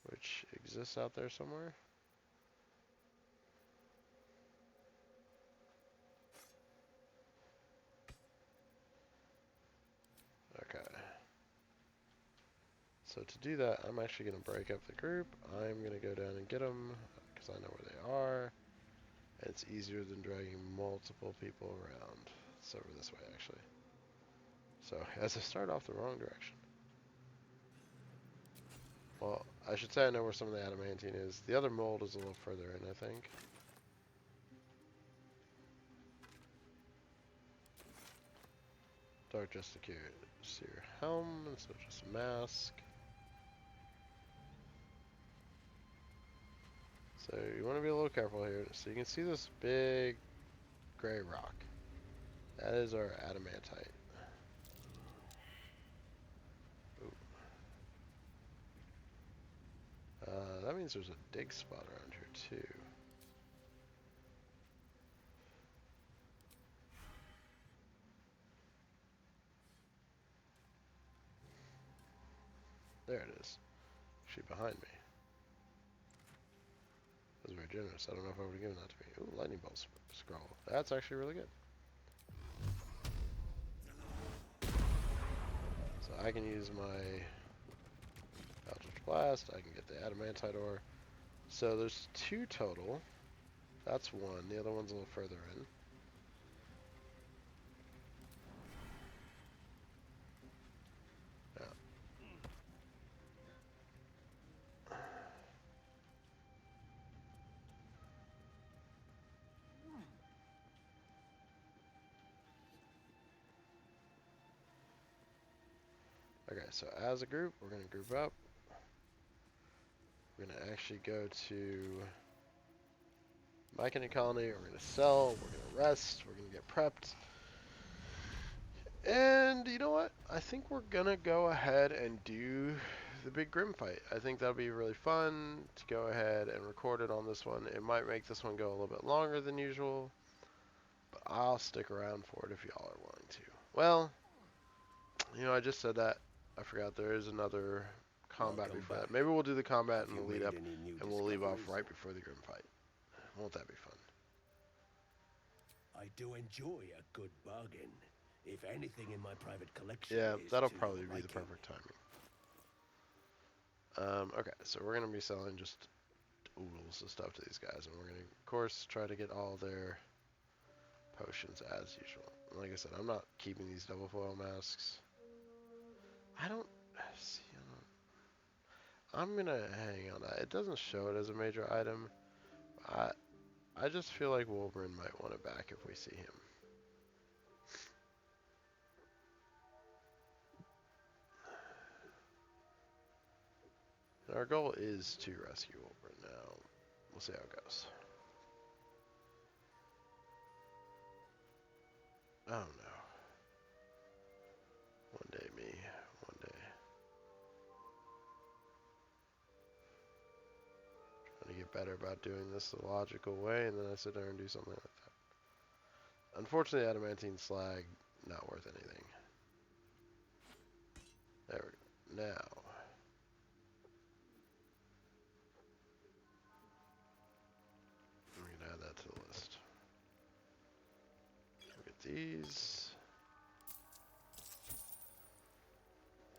which exists out there somewhere. Okay. So to do that, I'm actually going to break up the group. I'm going to go down and get them, because I know where they are. And it's easier than dragging multiple people around. It's over this way, actually. So, as I start off the wrong direction. Well, I should say I know where some of the adamantine is. The other mold is a little further in, I think. Dark Justiciar helm, instead of just a mask. So you want to be a little careful here. So you can see this big gray rock. That is our adamantite. Ooh. That means there's a dig spot around here too. There it is. Actually behind me. That was very generous. I don't know if I would have given that to me. Ooh, lightning bolt scroll. That's actually really good. So I can use my Eldritch Blast. I can get the adamantite ore. So there's 2 total. That's 1. The other one's a little further in. Yeah. Okay, so as a group, we're going to group up. We're going to actually go to Myconid Colony. We're going to sell. We're going to rest. We're going to get prepped. And you know what? I think we're going to go ahead and do the big Grim fight. I think that'll be really fun to go ahead and record it on this one. It might make this one go a little bit longer than usual, but I'll stick around for it if y'all are willing to. Well, you know, I just said that. I forgot there is another combat before that. Maybe we'll do the combat and we'll lead up, and we'll leave off right before the Grim fight. Won't that be fun? I do enjoy a good bargain. If anything in my private collection Yeah, is that'll to probably your be the liking. perfect timing. Okay, so we're going to be selling just oodles of stuff to these guys, and we're going to, of course, try to get all their potions as usual. Like I said, I'm not keeping these double foil masks. I don't see. I'm going to hang on that. It doesn't show it as a major item. I just feel like Wolverine might want it back if we see him. And our goal is to rescue Wolverine now. We'll see how it goes. Oh no. One day, me. One day. Trying to get better about doing this the logical way, and then I sit there and do something like that. Unfortunately, adamantine slag, not worth anything. There we go. Now. I'm going to add that to the list. Look at these.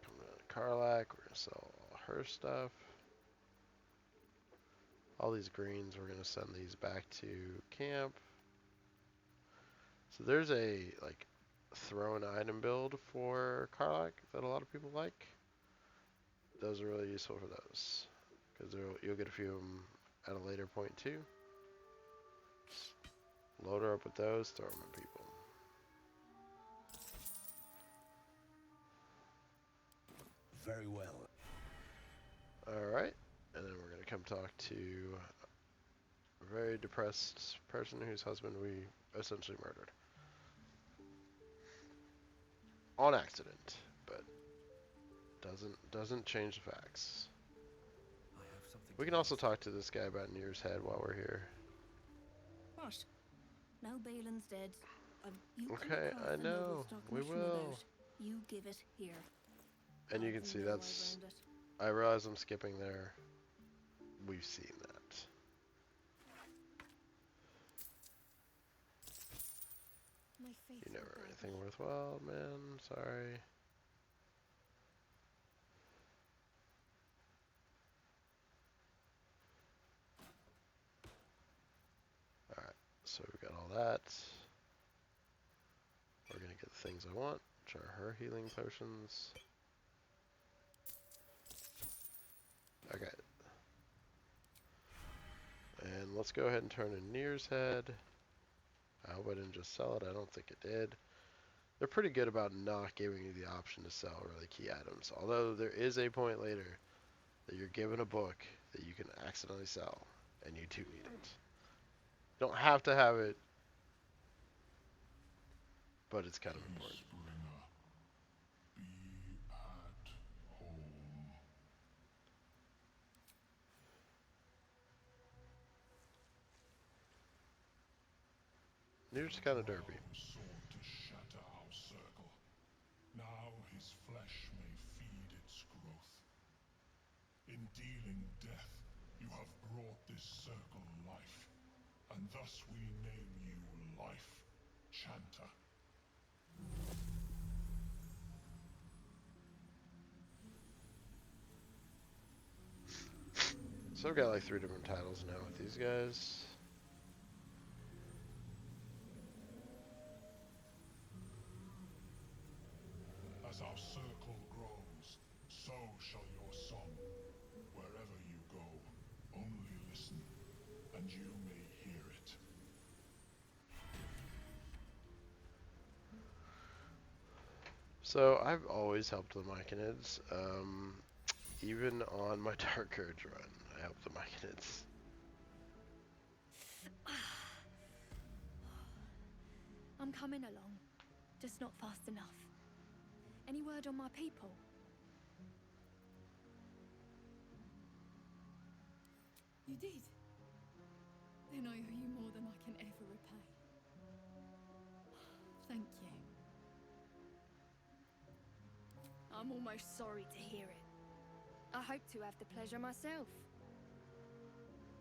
Coming out of Karlak, we're going to sell all her stuff. All these greens, we're going to send these back to camp. So there's a, like, throw an item build for Karlak that a lot of people like. Those are really useful for those. Because you'll get a few of them at a later point too. Just load her up with those, throw them at people. Very well. Alright, and then we're going to come talk to a very depressed person whose husband we essentially murdered. On accident, but doesn't change the facts. We can also talk to this guy about Near's Head while we're here. What? No, Balin's dead. You Okay, I know. We will. You give it here. And you can see that's... I realize I'm skipping there. We've seen that. You never anything worthwhile, man. Sorry. Alright, so we got all that. We're gonna get the things I want, which are her healing potions. Okay. And let's go ahead and turn in Near's Head. I hope I didn't just sell it. I don't think it did. They're pretty good about not giving you the option to sell really key items. Although there is a point later that you're given a book that you can accidentally sell, and you do need it. You don't have to have it, but it's kind of important. You're just kind of derpy. Sought to shatter our circle. Now his flesh may feed its growth. In dealing death, you have brought this circle life, and thus we name you Life Chanter. So I've got like 3 different titles now with these guys. As our circle grows, so shall your song. Wherever you go, only listen, and you may hear it. So I've always helped the Myconids. Even on my Dark Urge run, I helped the Myconids. I'm coming along, just not fast enough. Any word on my people? You did? Then I owe you more than I can ever repay. Thank you. I'm almost sorry to hear it. I hope to have the pleasure myself.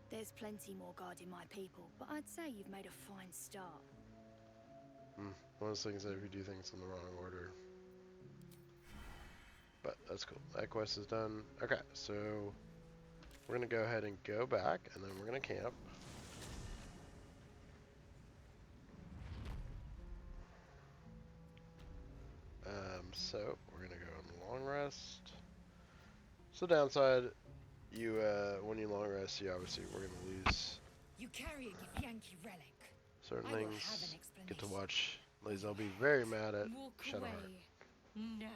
There's plenty more guarding my people, but I'd say you've made a fine start. One of those things that if you do things in the wrong order. But that's cool. That quest is done. Okay, so we're going to go ahead and go back, and then we're going to camp. So we're going to go on long rest. So downside, you when you long rest, you obviously we're going to lose You carry a Githyanki relic. certain I will things. have an Get to explanation. watch Lae'zel be very mad at Walk Shadowheart. away now.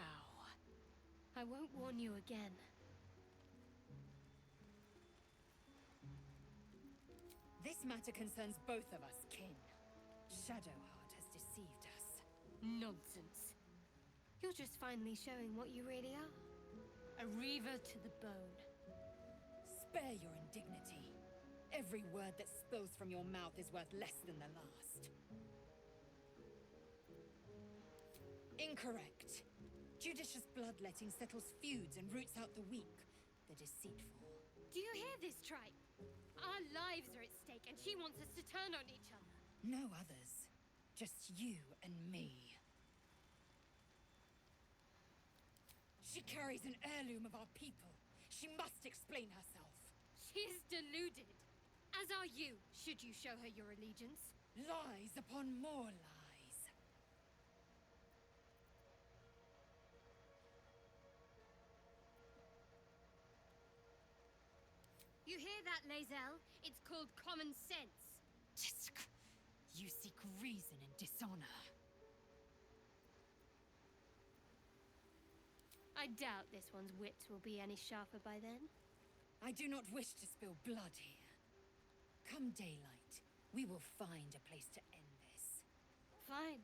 I won't warn you again. This matter concerns both of us, kin. Shadowheart has deceived us. Nonsense. You're just finally showing what you really are. A reaver to the bone. Spare your indignity. Every word that spills from your mouth is worth less than the last. Incorrect. Judicious bloodletting settles feuds and roots out the weak, the deceitful. Do you hear this, tripe? Our lives are at stake, and she wants us to turn on each other. No others. Just you and me. She carries an heirloom of our people. She must explain herself. She is deluded. As are you, should you show her your allegiance. Lies upon more lies. You hear that, Lae'zel? It's called common sense. Tisk. You seek reason in dishonor. I doubt this one's wits will be any sharper by then. I do not wish to spill blood here. Come daylight, we will find a place to end this. Fine.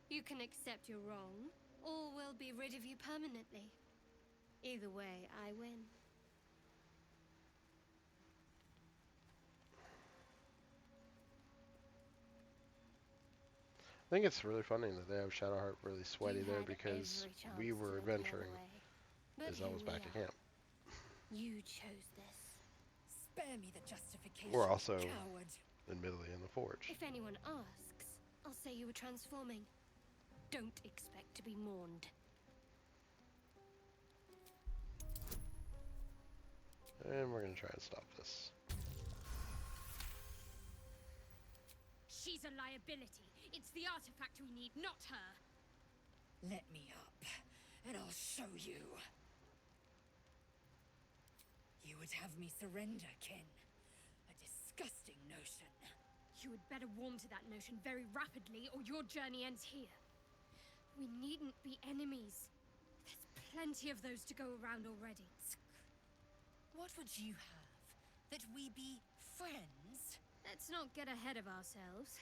You can accept you're wrong, or we'll be rid of you permanently. Either way, I win. I think it's really funny that they have Shadowheart really sweaty there because we were adventuring as I was back at camp. You chose this. Spare me the justification, We're also, coward. admittedly, in the forge. If anyone asks, I'll say you were transforming. Don't expect to be mourned. And we're going to try and stop this. She's a liability. It's the artifact we need, not her. Let me up, and I'll show you. You would have me surrender, Kin. A disgusting notion. You had better warm to that notion very rapidly, or your journey ends here. We needn't be enemies. There's plenty of those to go around already. What would you have? That we be friends? Let's not get ahead of ourselves.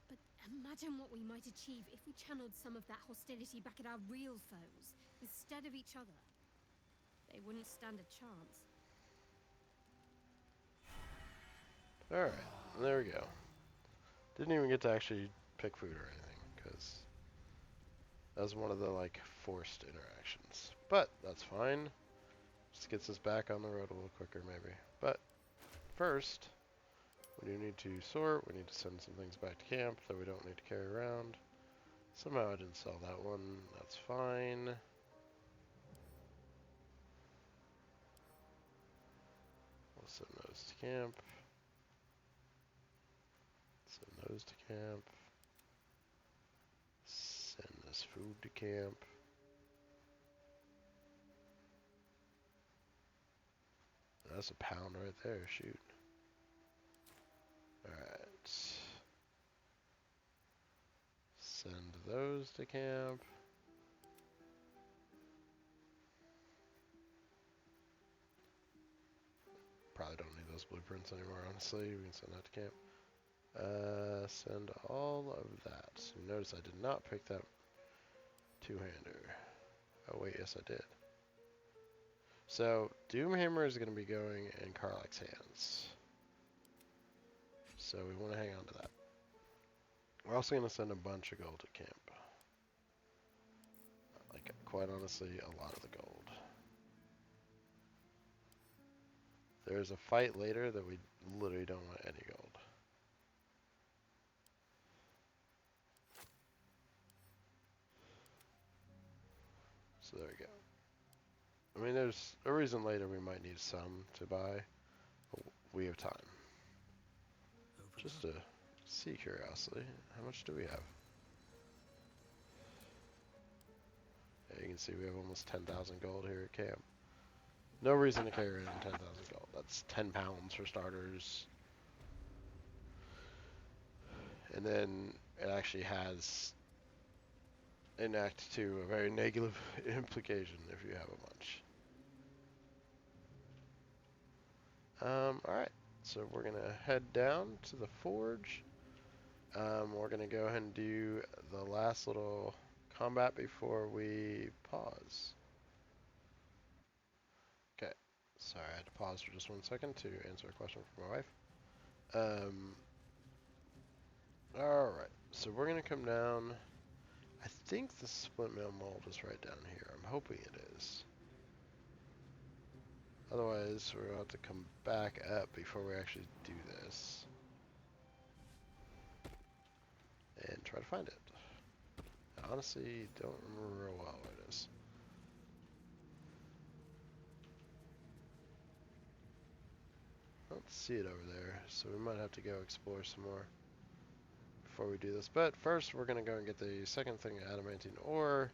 But imagine what we might achieve if we channeled some of that hostility back at our real foes, instead of each other. They wouldn't stand a chance. Alright, there we go. Didn't even get to actually pick food or anything, because that was one of the, like, forced interactions. But, that's fine. Just gets us back on the road a little quicker, maybe. But, first, we do need to sort. We need to send some things back to camp that we don't need to carry around. Somehow I didn't sell that one. That's fine. We'll send those to camp. Send those to camp. Send this food to camp. That's a pound right there, shoot. Alright. Send those to camp. Probably don't need those blueprints anymore, honestly. We can send that to camp. Send all of that. Notice I did not pick that two-hander. Oh wait, yes I did. So, Doomhammer is going to be going in Karlach's hands. So we want to hang on to that. We're also going to send a bunch of gold to camp. Like, quite honestly, a lot of the gold. There's a fight later that we literally don't want any gold. So there we go. I mean, there's a reason later we might need some to buy, but we have time. Just to see curiosity, how much do we have? Yeah, you can see we have almost 10,000 gold here at camp. No reason to carry around 10,000 gold. That's 10 pounds for starters. And then it actually has, in Act 2, a very negative implication if you have a bunch. Alright, so we're going to head down to the forge. We're going to go ahead and do the last little combat before we pause. Okay, sorry, I had to pause for just 1 second to answer a question from my wife. Alright, so we're going to come down. I think the split mail mold is right down here. I'm hoping it is. Otherwise, we're going to have to come back up before we actually do this. And try to find it. I honestly don't remember real well where it is. I don't see it over there, so we might have to go explore some more before we do this. But first, we're going to go and get the second thing, adamantine ore,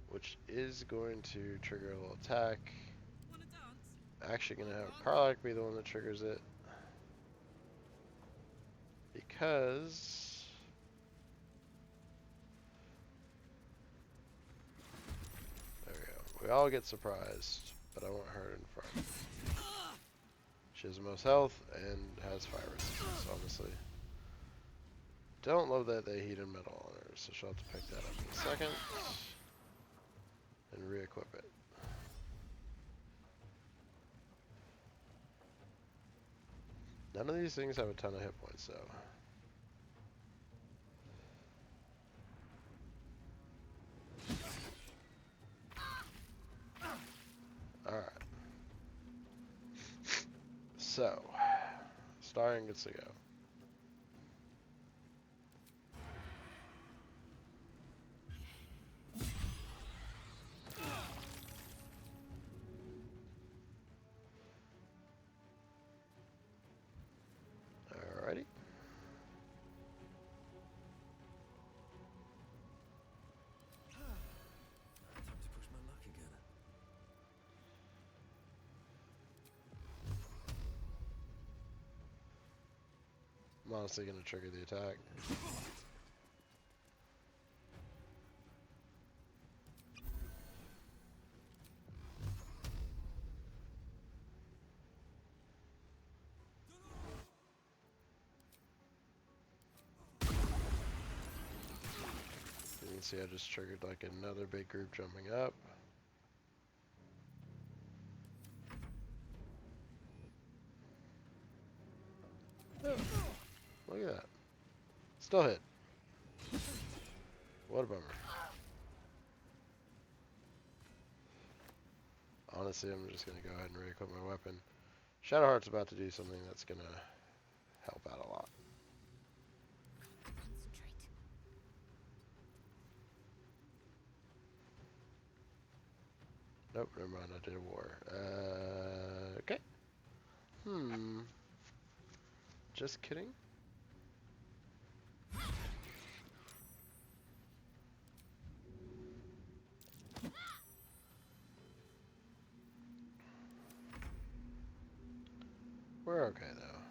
which is going to trigger a little attack. Actually going to have Karlach be the one that triggers it. because there we go. We all get surprised, but I want her in front. She has the most health and has fire resistance, honestly. Don't love that they heat and metal on her, so she'll have to pick that up in a second and re-equip it. None of these things have a ton of hit points, though. Alright. So, Starring gets to go. Alrighty. Time to push my luck again. I'm honestly going to trigger the attack. You can see I just triggered like another big group jumping up. Oh, look at that. Still hit. What a bummer. Honestly, I'm just going to go ahead and re-equip my weapon. Shadowheart's about to do something that's going to help out a lot. Nope, never mind, I did a war. Okay. Just kidding. We're okay, though.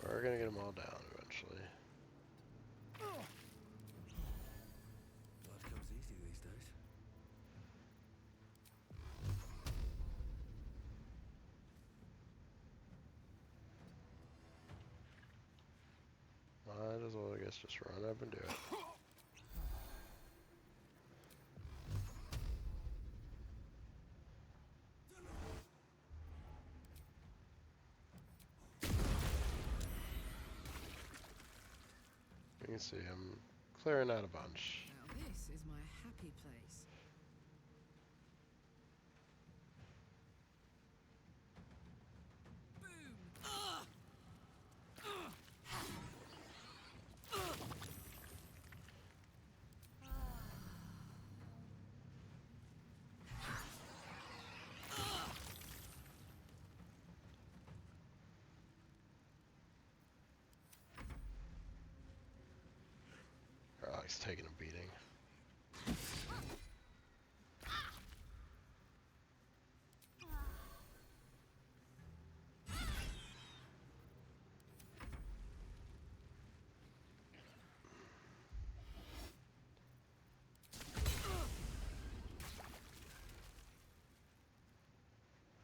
We're gonna get them all down eventually. Life comes easy these days. Might as well, I guess, just run up and do it. You can see I'm clearing out a bunch. Now this is my happy place. He's taking a beating.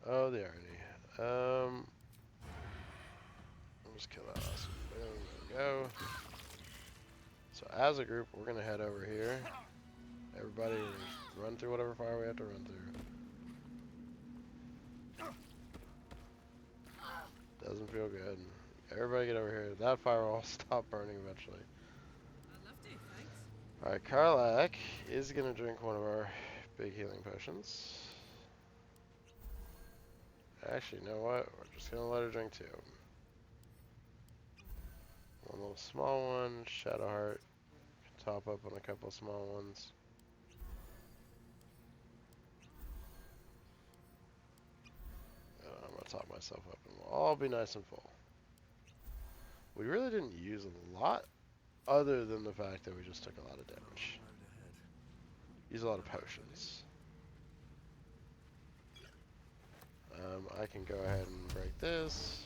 Oh, the irony. I'll just kill that last one. Boom, there we go. So as a group, we're gonna head over here. Everybody run through whatever fire we have to run through. Doesn't feel good. Everybody get over here. That fire will all stop burning eventually. I'd love to, thanks. Alright, Karlak is gonna drink one of our big healing potions. Actually, you know what? We're just gonna let her drink two. One little small one, Shadowheart. Top up on a couple small ones. I'm gonna top myself up and we'll all be nice and full. We really didn't use a lot, other than the fact that we just took a lot of damage. Use a lot of potions. I can go ahead and break this.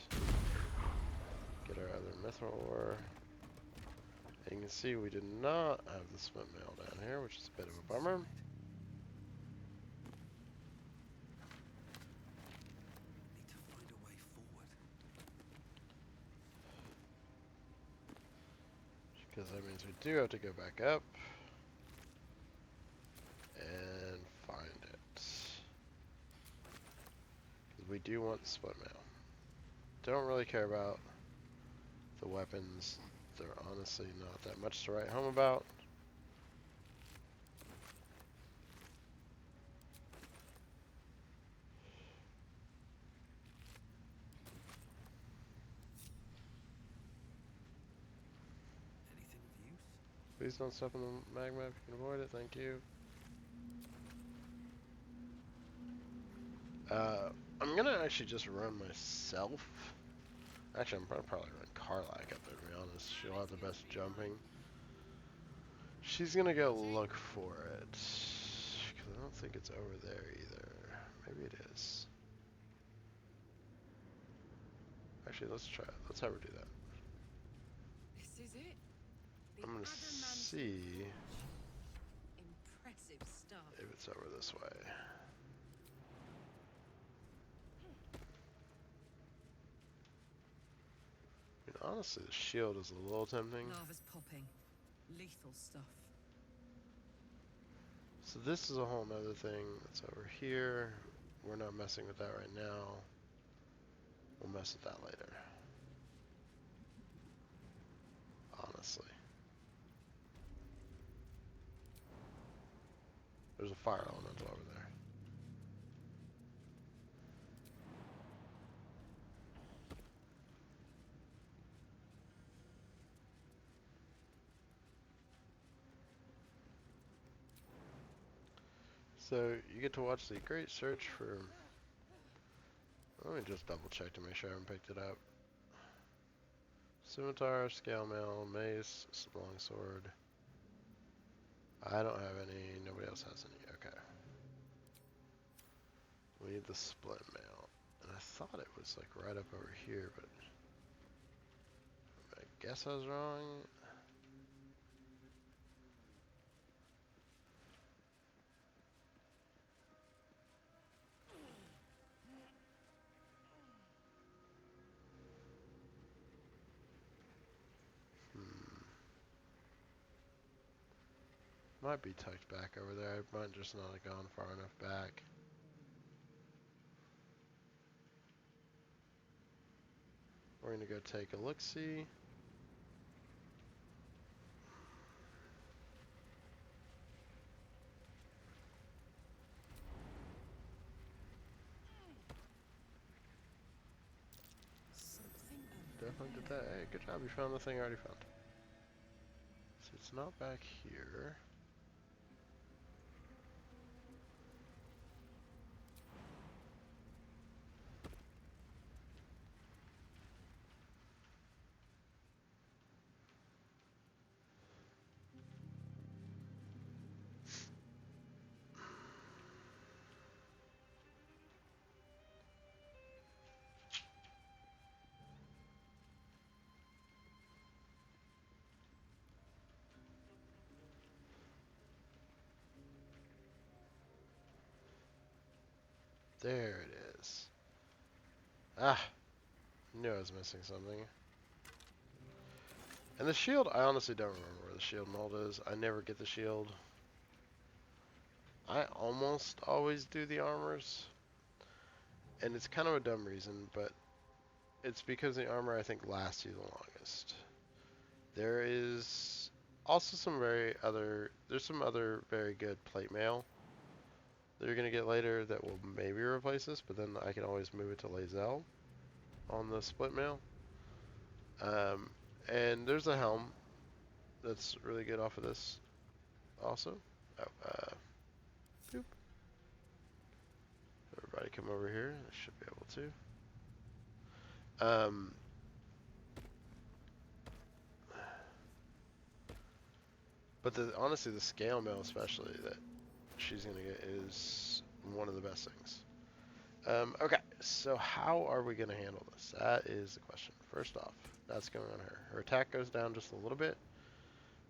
Get our other mithril ore. And you can see we did not have the split mail down here, which is a bit of a bummer. Because that means we do have to go back up and find it. Because we do want the split mail. Don't really care about the weapons. They're honestly not that much to write home about. Please don't step in the magma if you can avoid it, thank you. I'm gonna actually just run myself. Actually, I'm gonna probably run Karlak up there, to be honest. She'll have the best jumping. She's gonna go look for it. Because I don't think it's over there either. Maybe it is. Actually, let's try it. Let's have her do that. This is it. I'm gonna see Impressive stuff. if it's over this way. I mean, honestly, the shield is a little tempting. Lava's popping. Lethal stuff. So this is a whole nother thing that's over here. We're not messing with that right now. We'll mess with that later. Honestly. There's a fire elemental over there. So you get to watch the great search for... Let me just double check to make sure I haven't picked it up. Scimitar, scale mail, mace, longsword. I don't have any, nobody else has any, okay. We need the split mail. And I thought it was like right up over here, but I guess I was wrong. Might be tucked back over there. I might just not have gone far enough back. We're gonna go take a look-see. Definitely did that. Hey, good job. You found the thing I already found. So it's not back here. There it is. Ah! Knew I was missing something. And the shield, I honestly don't remember where the shield mold is. I never get the shield. I almost always do the armors. And it's kind of a dumb reason, but it's because the armor I think lasts you the longest. There is also some there's some other very good plate mail that you're going to get later that will maybe replace this, but then I can always move it to Lae'zel on the split mail. And there's a helm that's really good off of this also. Oh, boop. Everybody come over here. I should be able to. But honestly, the scale mail especially that she's going to get is one of the best things. Okay, so how are we going to handle this? That is the question. First off, that's going on her. Her attack goes down just a little bit,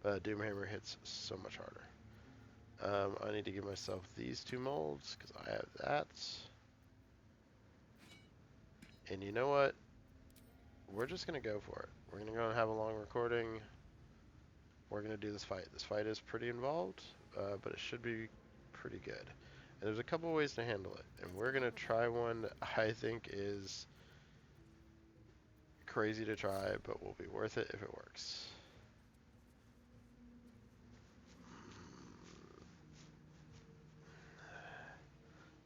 but Doomhammer hits so much harder. I need to give myself these 2 molds, because I have that. And you know what? We're just going to go for it. We're going to go and have a long recording. We're going to do this fight. This fight is pretty involved, but it should be pretty good. And there's a couple ways to handle it. And we're going to try one that I think is crazy to try, but will be worth it if it works.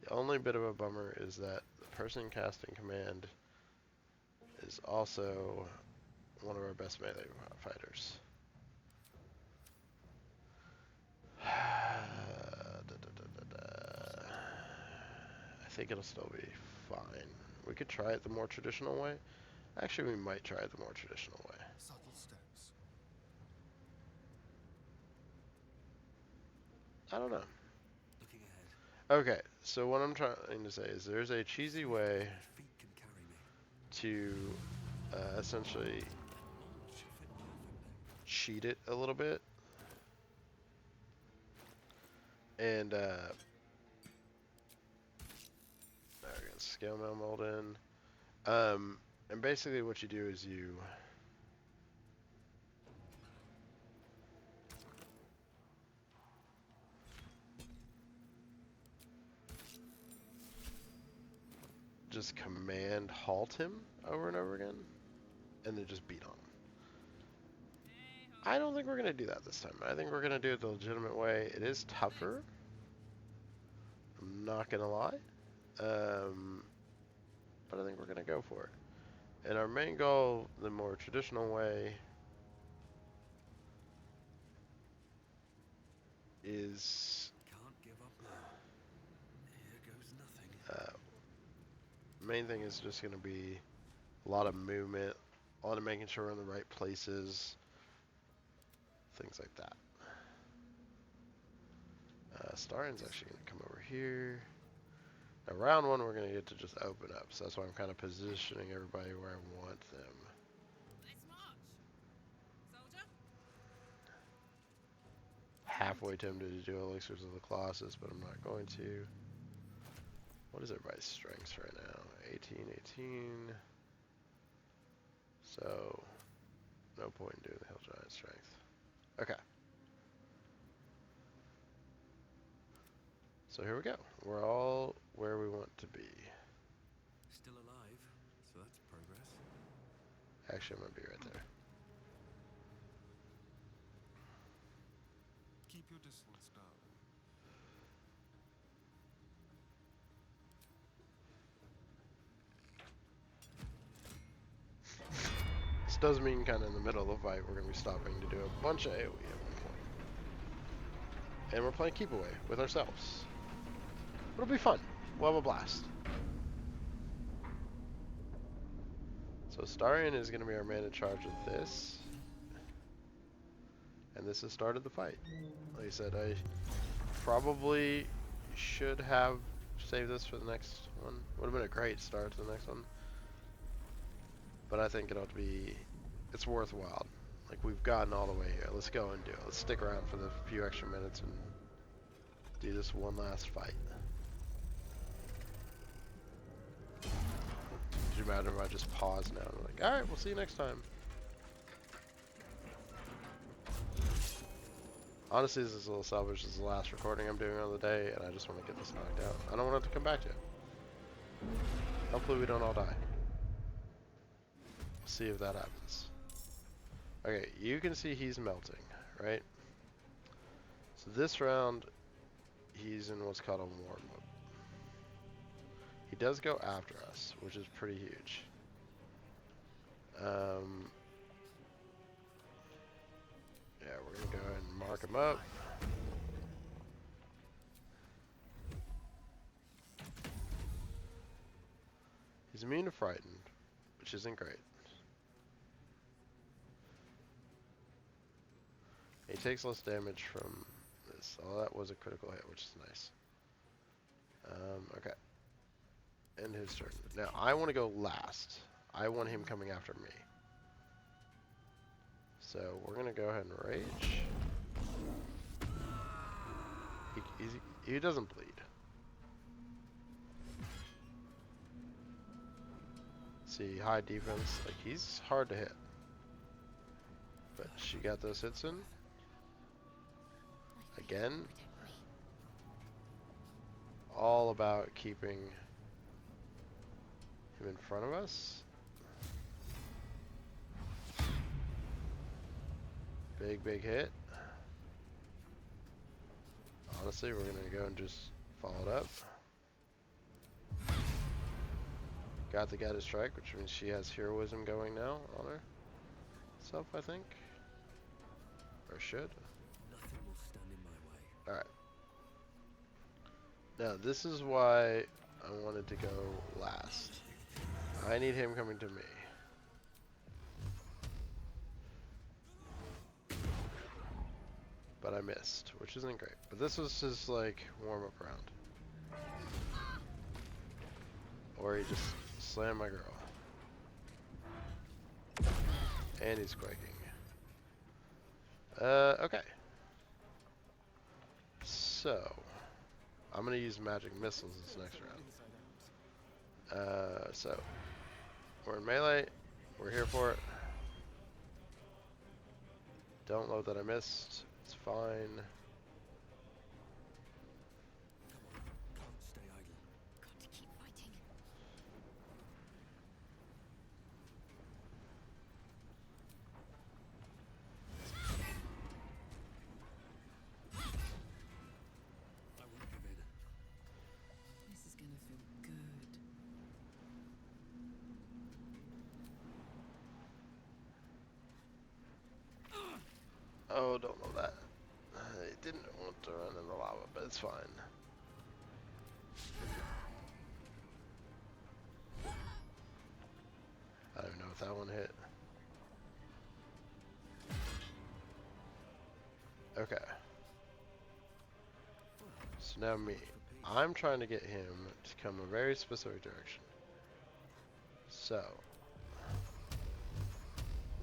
The only bit of a bummer is that the person casting command is also one of our best melee fighters. I think it'll still be fine. We could try it the more traditional way. Actually, we might try it the more traditional way. Subtle steps. I don't know. Looking ahead. Okay, so what I'm trying to say is there's a cheesy way to essentially cheat it a little bit. And there we go, scale mail mold in. And basically what you do is you just command halt him over and over again, and then just beat on him. I don't think we're going to do that this time. I think we're going to do it the legitimate way. It is tougher. I'm not going to lie. But I think we're going to go for it. And our main goal, the more traditional way, is... Can't give up now. Here goes nothing. Main thing is just going to be a lot of movement, a lot of making sure we're in the right places, things like that. Starin's actually going to come over here. Now round 1 we're going to get to just open up, so that's why I'm kind of positioning everybody where I want them. Let's march. Soldier. Halfway tempted to do Elixirs of the Colossus, but I'm not going to. What is everybody's strengths right now? 18, 18. So, no point in doing the Hill Giant strength. Okay. So here we go. We're all where we want to be. Still alive, so that's progress. Actually, I'm going to be right there. Keep your distance, darling. This does mean kind of in the middle of the fight we're going to be stopping to do a bunch of AoE at one point. And we're playing keep away with ourselves. It'll be fun. We'll have a blast. So Starion is going to be our man in charge of this. And this has started the fight. Like I said, I probably should have saved this for the next one. Would have been a great start to the next one. But I think it ought to be, it's worthwhile. Like, we've gotten all the way here. Let's go and do it. Let's stick around for the few extra minutes and do this one last fight. Could you imagine if I just paused now and I'm like, alright, we'll see you next time. Honestly, this is a little selfish. This is the last recording I'm doing on the day, and I just want to get this knocked out. I don't want it to come back to it. Hopefully we don't all die. We'll see if that happens. Okay, you can see he's melting, right? So this round, he's in what's called a war mode. He does go after us, which is pretty huge. Yeah, we're going to go ahead and mark him up. He's immune to frightened, which isn't great. He takes less damage from this. Oh, that was a critical hit, which is nice. Okay. end his turn. Now, I want to go last. I want him coming after me. So, we're going to go ahead and rage. He doesn't bleed. See, high defense. Like, he's hard to hit. But she got those hits in. Again. All about keeping him in front of us. Big hit. Honestly, we're going to go and just follow it up. Got the guided strike, which means she has heroism going now on herself, I think. Or should. Nothing will stand in my way. Alright. Now, this is why I wanted to go last. I need him coming to me. But I missed, which isn't great. But this was his, like, warm-up round. Or he just slammed my girl. And he's quaking. Okay. So, I'm gonna use magic missiles this next round. So, we're in melee. We're here for it. Don't load that I missed. It's fine. Can't stay idle. Got to keep fighting. I won't give in. This is gonna feel good. Oh, don't know that. I didn't want to run in the lava, but it's fine. I don't know if that one hit. Okay. So now me. I'm trying to get him to come a very specific direction. So.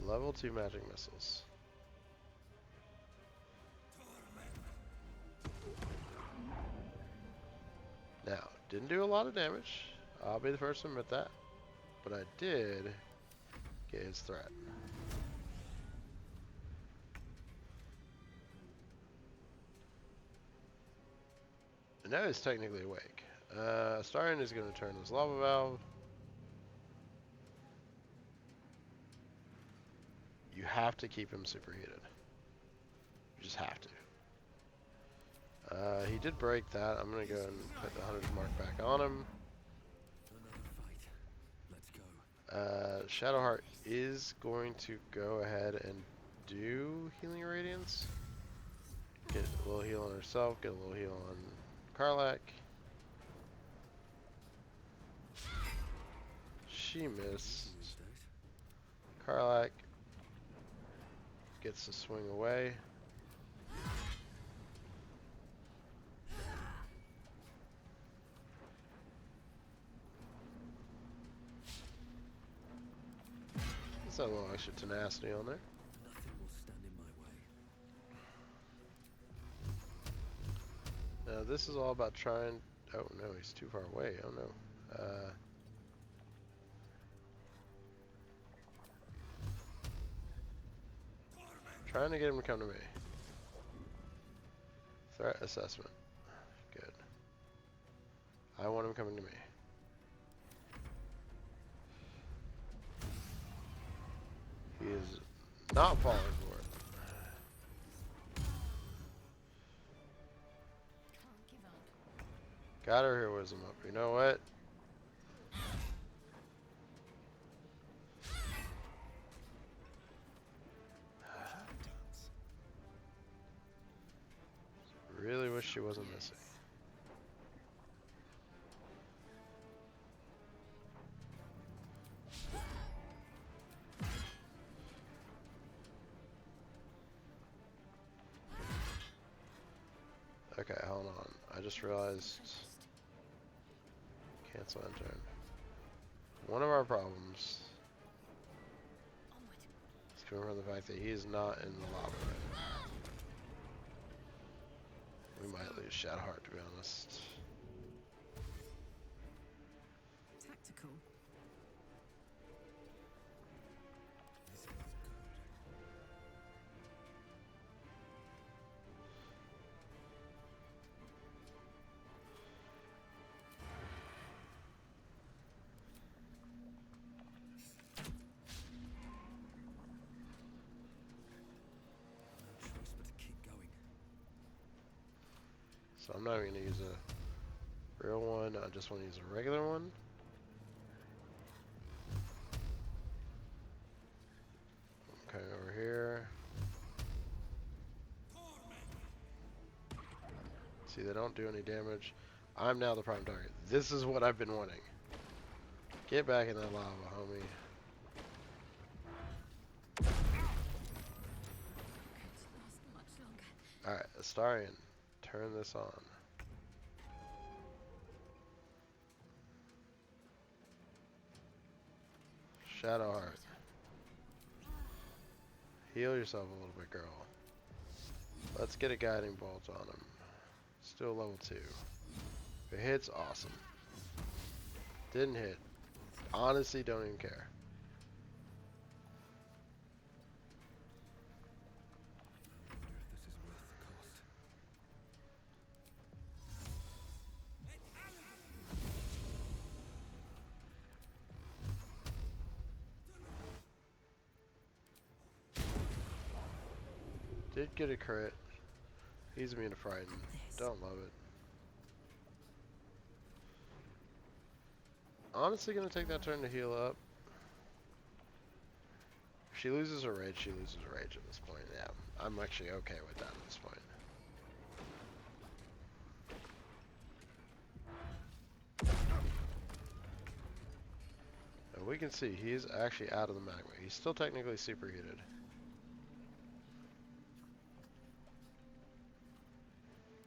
Level 2 magic missiles. Now, didn't do a lot of damage. I'll be the first to admit that. But I did get his threat. And now he's technically awake. Starion is going to turn this lava valve. You have to keep him superheated. You just have to. He did break that. I'm going to go and put the 100 mark back on him. Another fight. Let's go. Shadowheart is going to go ahead and do Healing Radiance. Get a little heal on herself, get a little heal on Karlach. She missed. Karlach gets to swing away. That's a little extra tenacity on there. Nothing will stand in my way. Now this is all about trying. Oh no, he's too far away. Oh no. Trying to get him to come to me. Threat assessment. Good. I want him coming to me. He is not falling for it. Can't give up. Got her heroism up. You know what? Really wish she wasn't missing. Okay, hold on. I just realized Cancel end turn. One of our problems is coming from the fact that he is not in the lava right now. We might lose Shadowheart, to be honest. Tactical. So I'm not even going to use a real one, I just want to use a regular one. Okay, over here. See, they don't do any damage. I'm now the prime target. This is what I've been wanting. Get back in that lava, homie. Alright, Astarion, turn this on. Shadowheart. Heal yourself a little bit, girl. Let's get a guiding bolt on him. Still level 2. If it hits, awesome. Didn't hit. Honestly, don't even care. Did get a crit. He's immune to frighten. Don't love it. Honestly gonna take that turn to heal up. If she loses her rage, she loses her rage at this point. Yeah, I'm actually okay with that at this point. And we can see he's actually out of the magma. He's still technically superheated.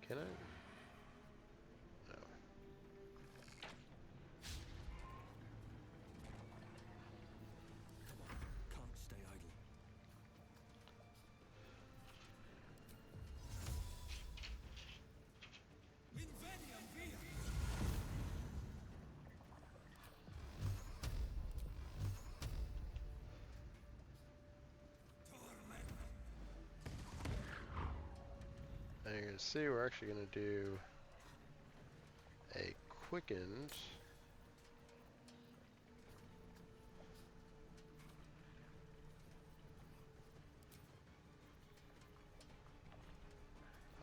Can I? No. Can't stay idle. And you're gonna see we're actually gonna do a quickened.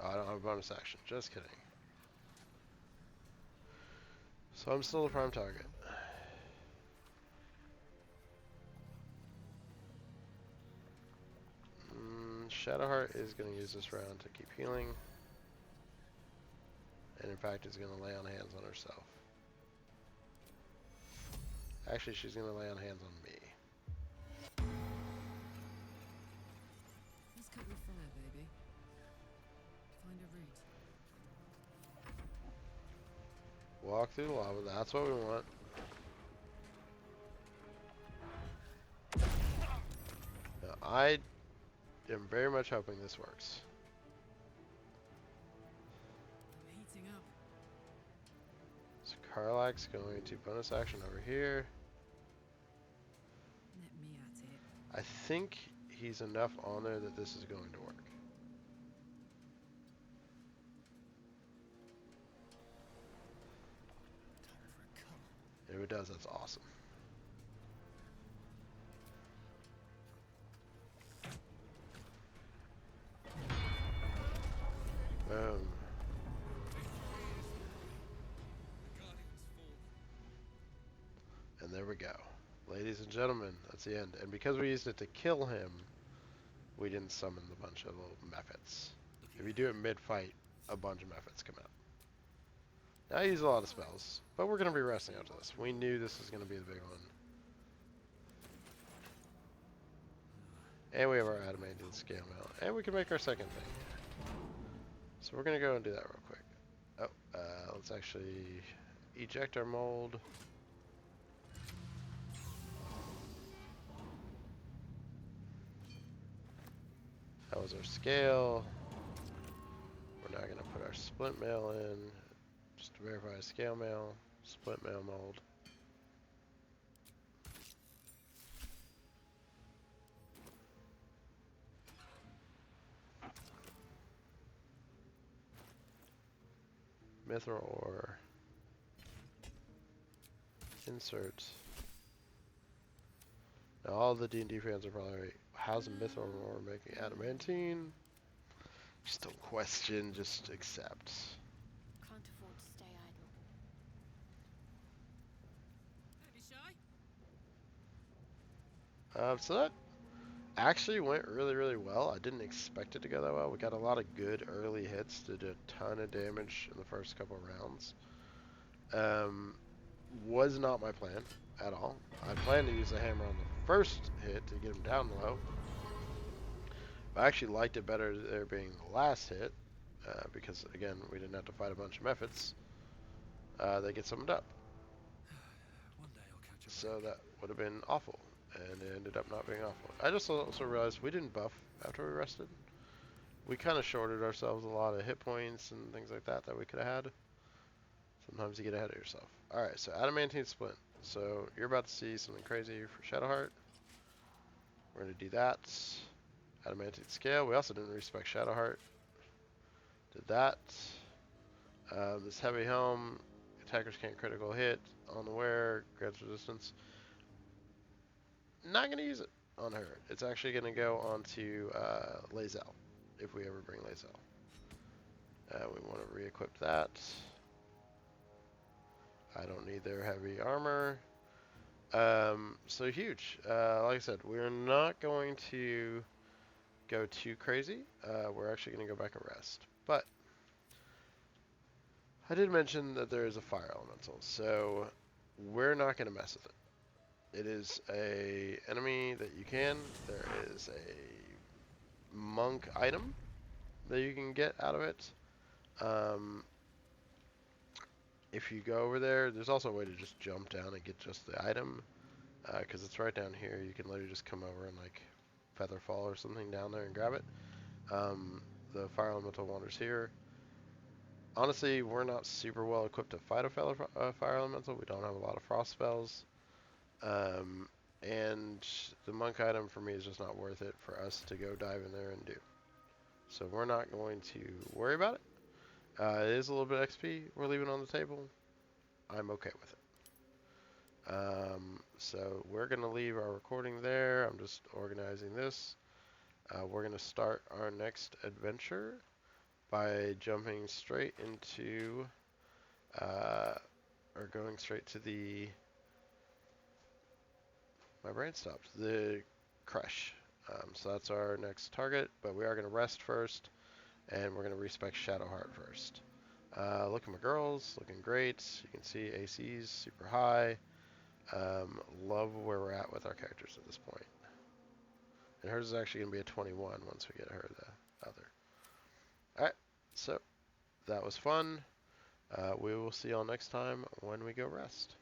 Oh, I don't have a bonus action. Just kidding. So I'm still a prime target. Shadowheart is going to use this round to keep healing. And in fact is going to lay on hands on herself. Actually, she's going to lay on hands on me. Let's cut your fire, baby. Find a route. Walk through the lava, that's what we want. Now, I am very much hoping this works. I'm heating up. So Karlach's going to bonus action over here. Let me at it. I think he's enough on there that this is going to work. If it does, that's awesome. Boom. And there we go. Ladies and gentlemen, that's the end. And because we used it to kill him, we didn't summon the bunch of little mephits. If you do it mid-fight, a bunch of mephits come out. Now I use a lot of spells, but we're going to be resting after this. We knew this was going to be the big one. And we have our adamantine scale mail. And we can make our second thing. So we're going to go and do that real quick. Oh, let's actually eject our mold. That was our scale. We're now going to put our split mail in, just to verify scale mail, split mail mold. Mithril ore. Insert. Now all the D&D fans are probably, how's a mithril ore making adamantine? Just don't question, just accept. Can't afford to stay idle. So that actually went really well. I didn't expect it to go that well. We got a lot of good early hits, did a ton of damage in the first couple rounds. Was not my plan at all. I planned to use the hammer on the first hit to get him down low. I actually liked it better there being the last hit, because again, we didn't have to fight a bunch of methods. They get summoned up. So that would have been awful, and it ended up not being awful. I just also realized we didn't buff after we rested. We kind of shorted ourselves a lot of hit points and things like that we could have had. Sometimes you get ahead of yourself. Alright, so adamantine splint. So you're about to see something crazy for Shadowheart. We're going to do that. Adamantine scale. We also didn't respec Shadowheart. Did that. This heavy helm. Attackers can't critical hit. On the wear. Grants resistance. Not going to use it on her. It's actually going to go onto Lae'zel, if we ever bring Lae'zel. We want to re-equip that. I don't need their heavy armor. So huge. Like I said, we're not going to go too crazy. We're actually going to go back and rest. But I did mention that there is a fire elemental, so we're not going to mess with it. It is a enemy that you can. There is a monk item that you can get out of it. If you go over there, there's also a way to just jump down and get just the item, because it's right down here. You can literally just come over and like feather fall or something down there and grab it. The fire elemental wanders here. Honestly, we're not super well equipped to fight a fire elemental. We don't have a lot of frost spells. And the monk item for me is just not worth it for us to go dive in there and do. So we're not going to worry about it. It is a little bit XP we're leaving on the table. I'm okay with it. So we're going to leave our recording there. I'm just organizing this. We're going to start our next adventure by jumping straight into, or going straight to the, my brain stopped, the Crush. So that's our next target, but we are going to rest first, and we're going to respec Shadowheart first. Look at my girls, looking great. You can see AC's super high. Love where we're at with our characters at this point. And hers is actually going to be a 21 once we get her the other. Alright, so that was fun. We will see y'all next time when we go rest.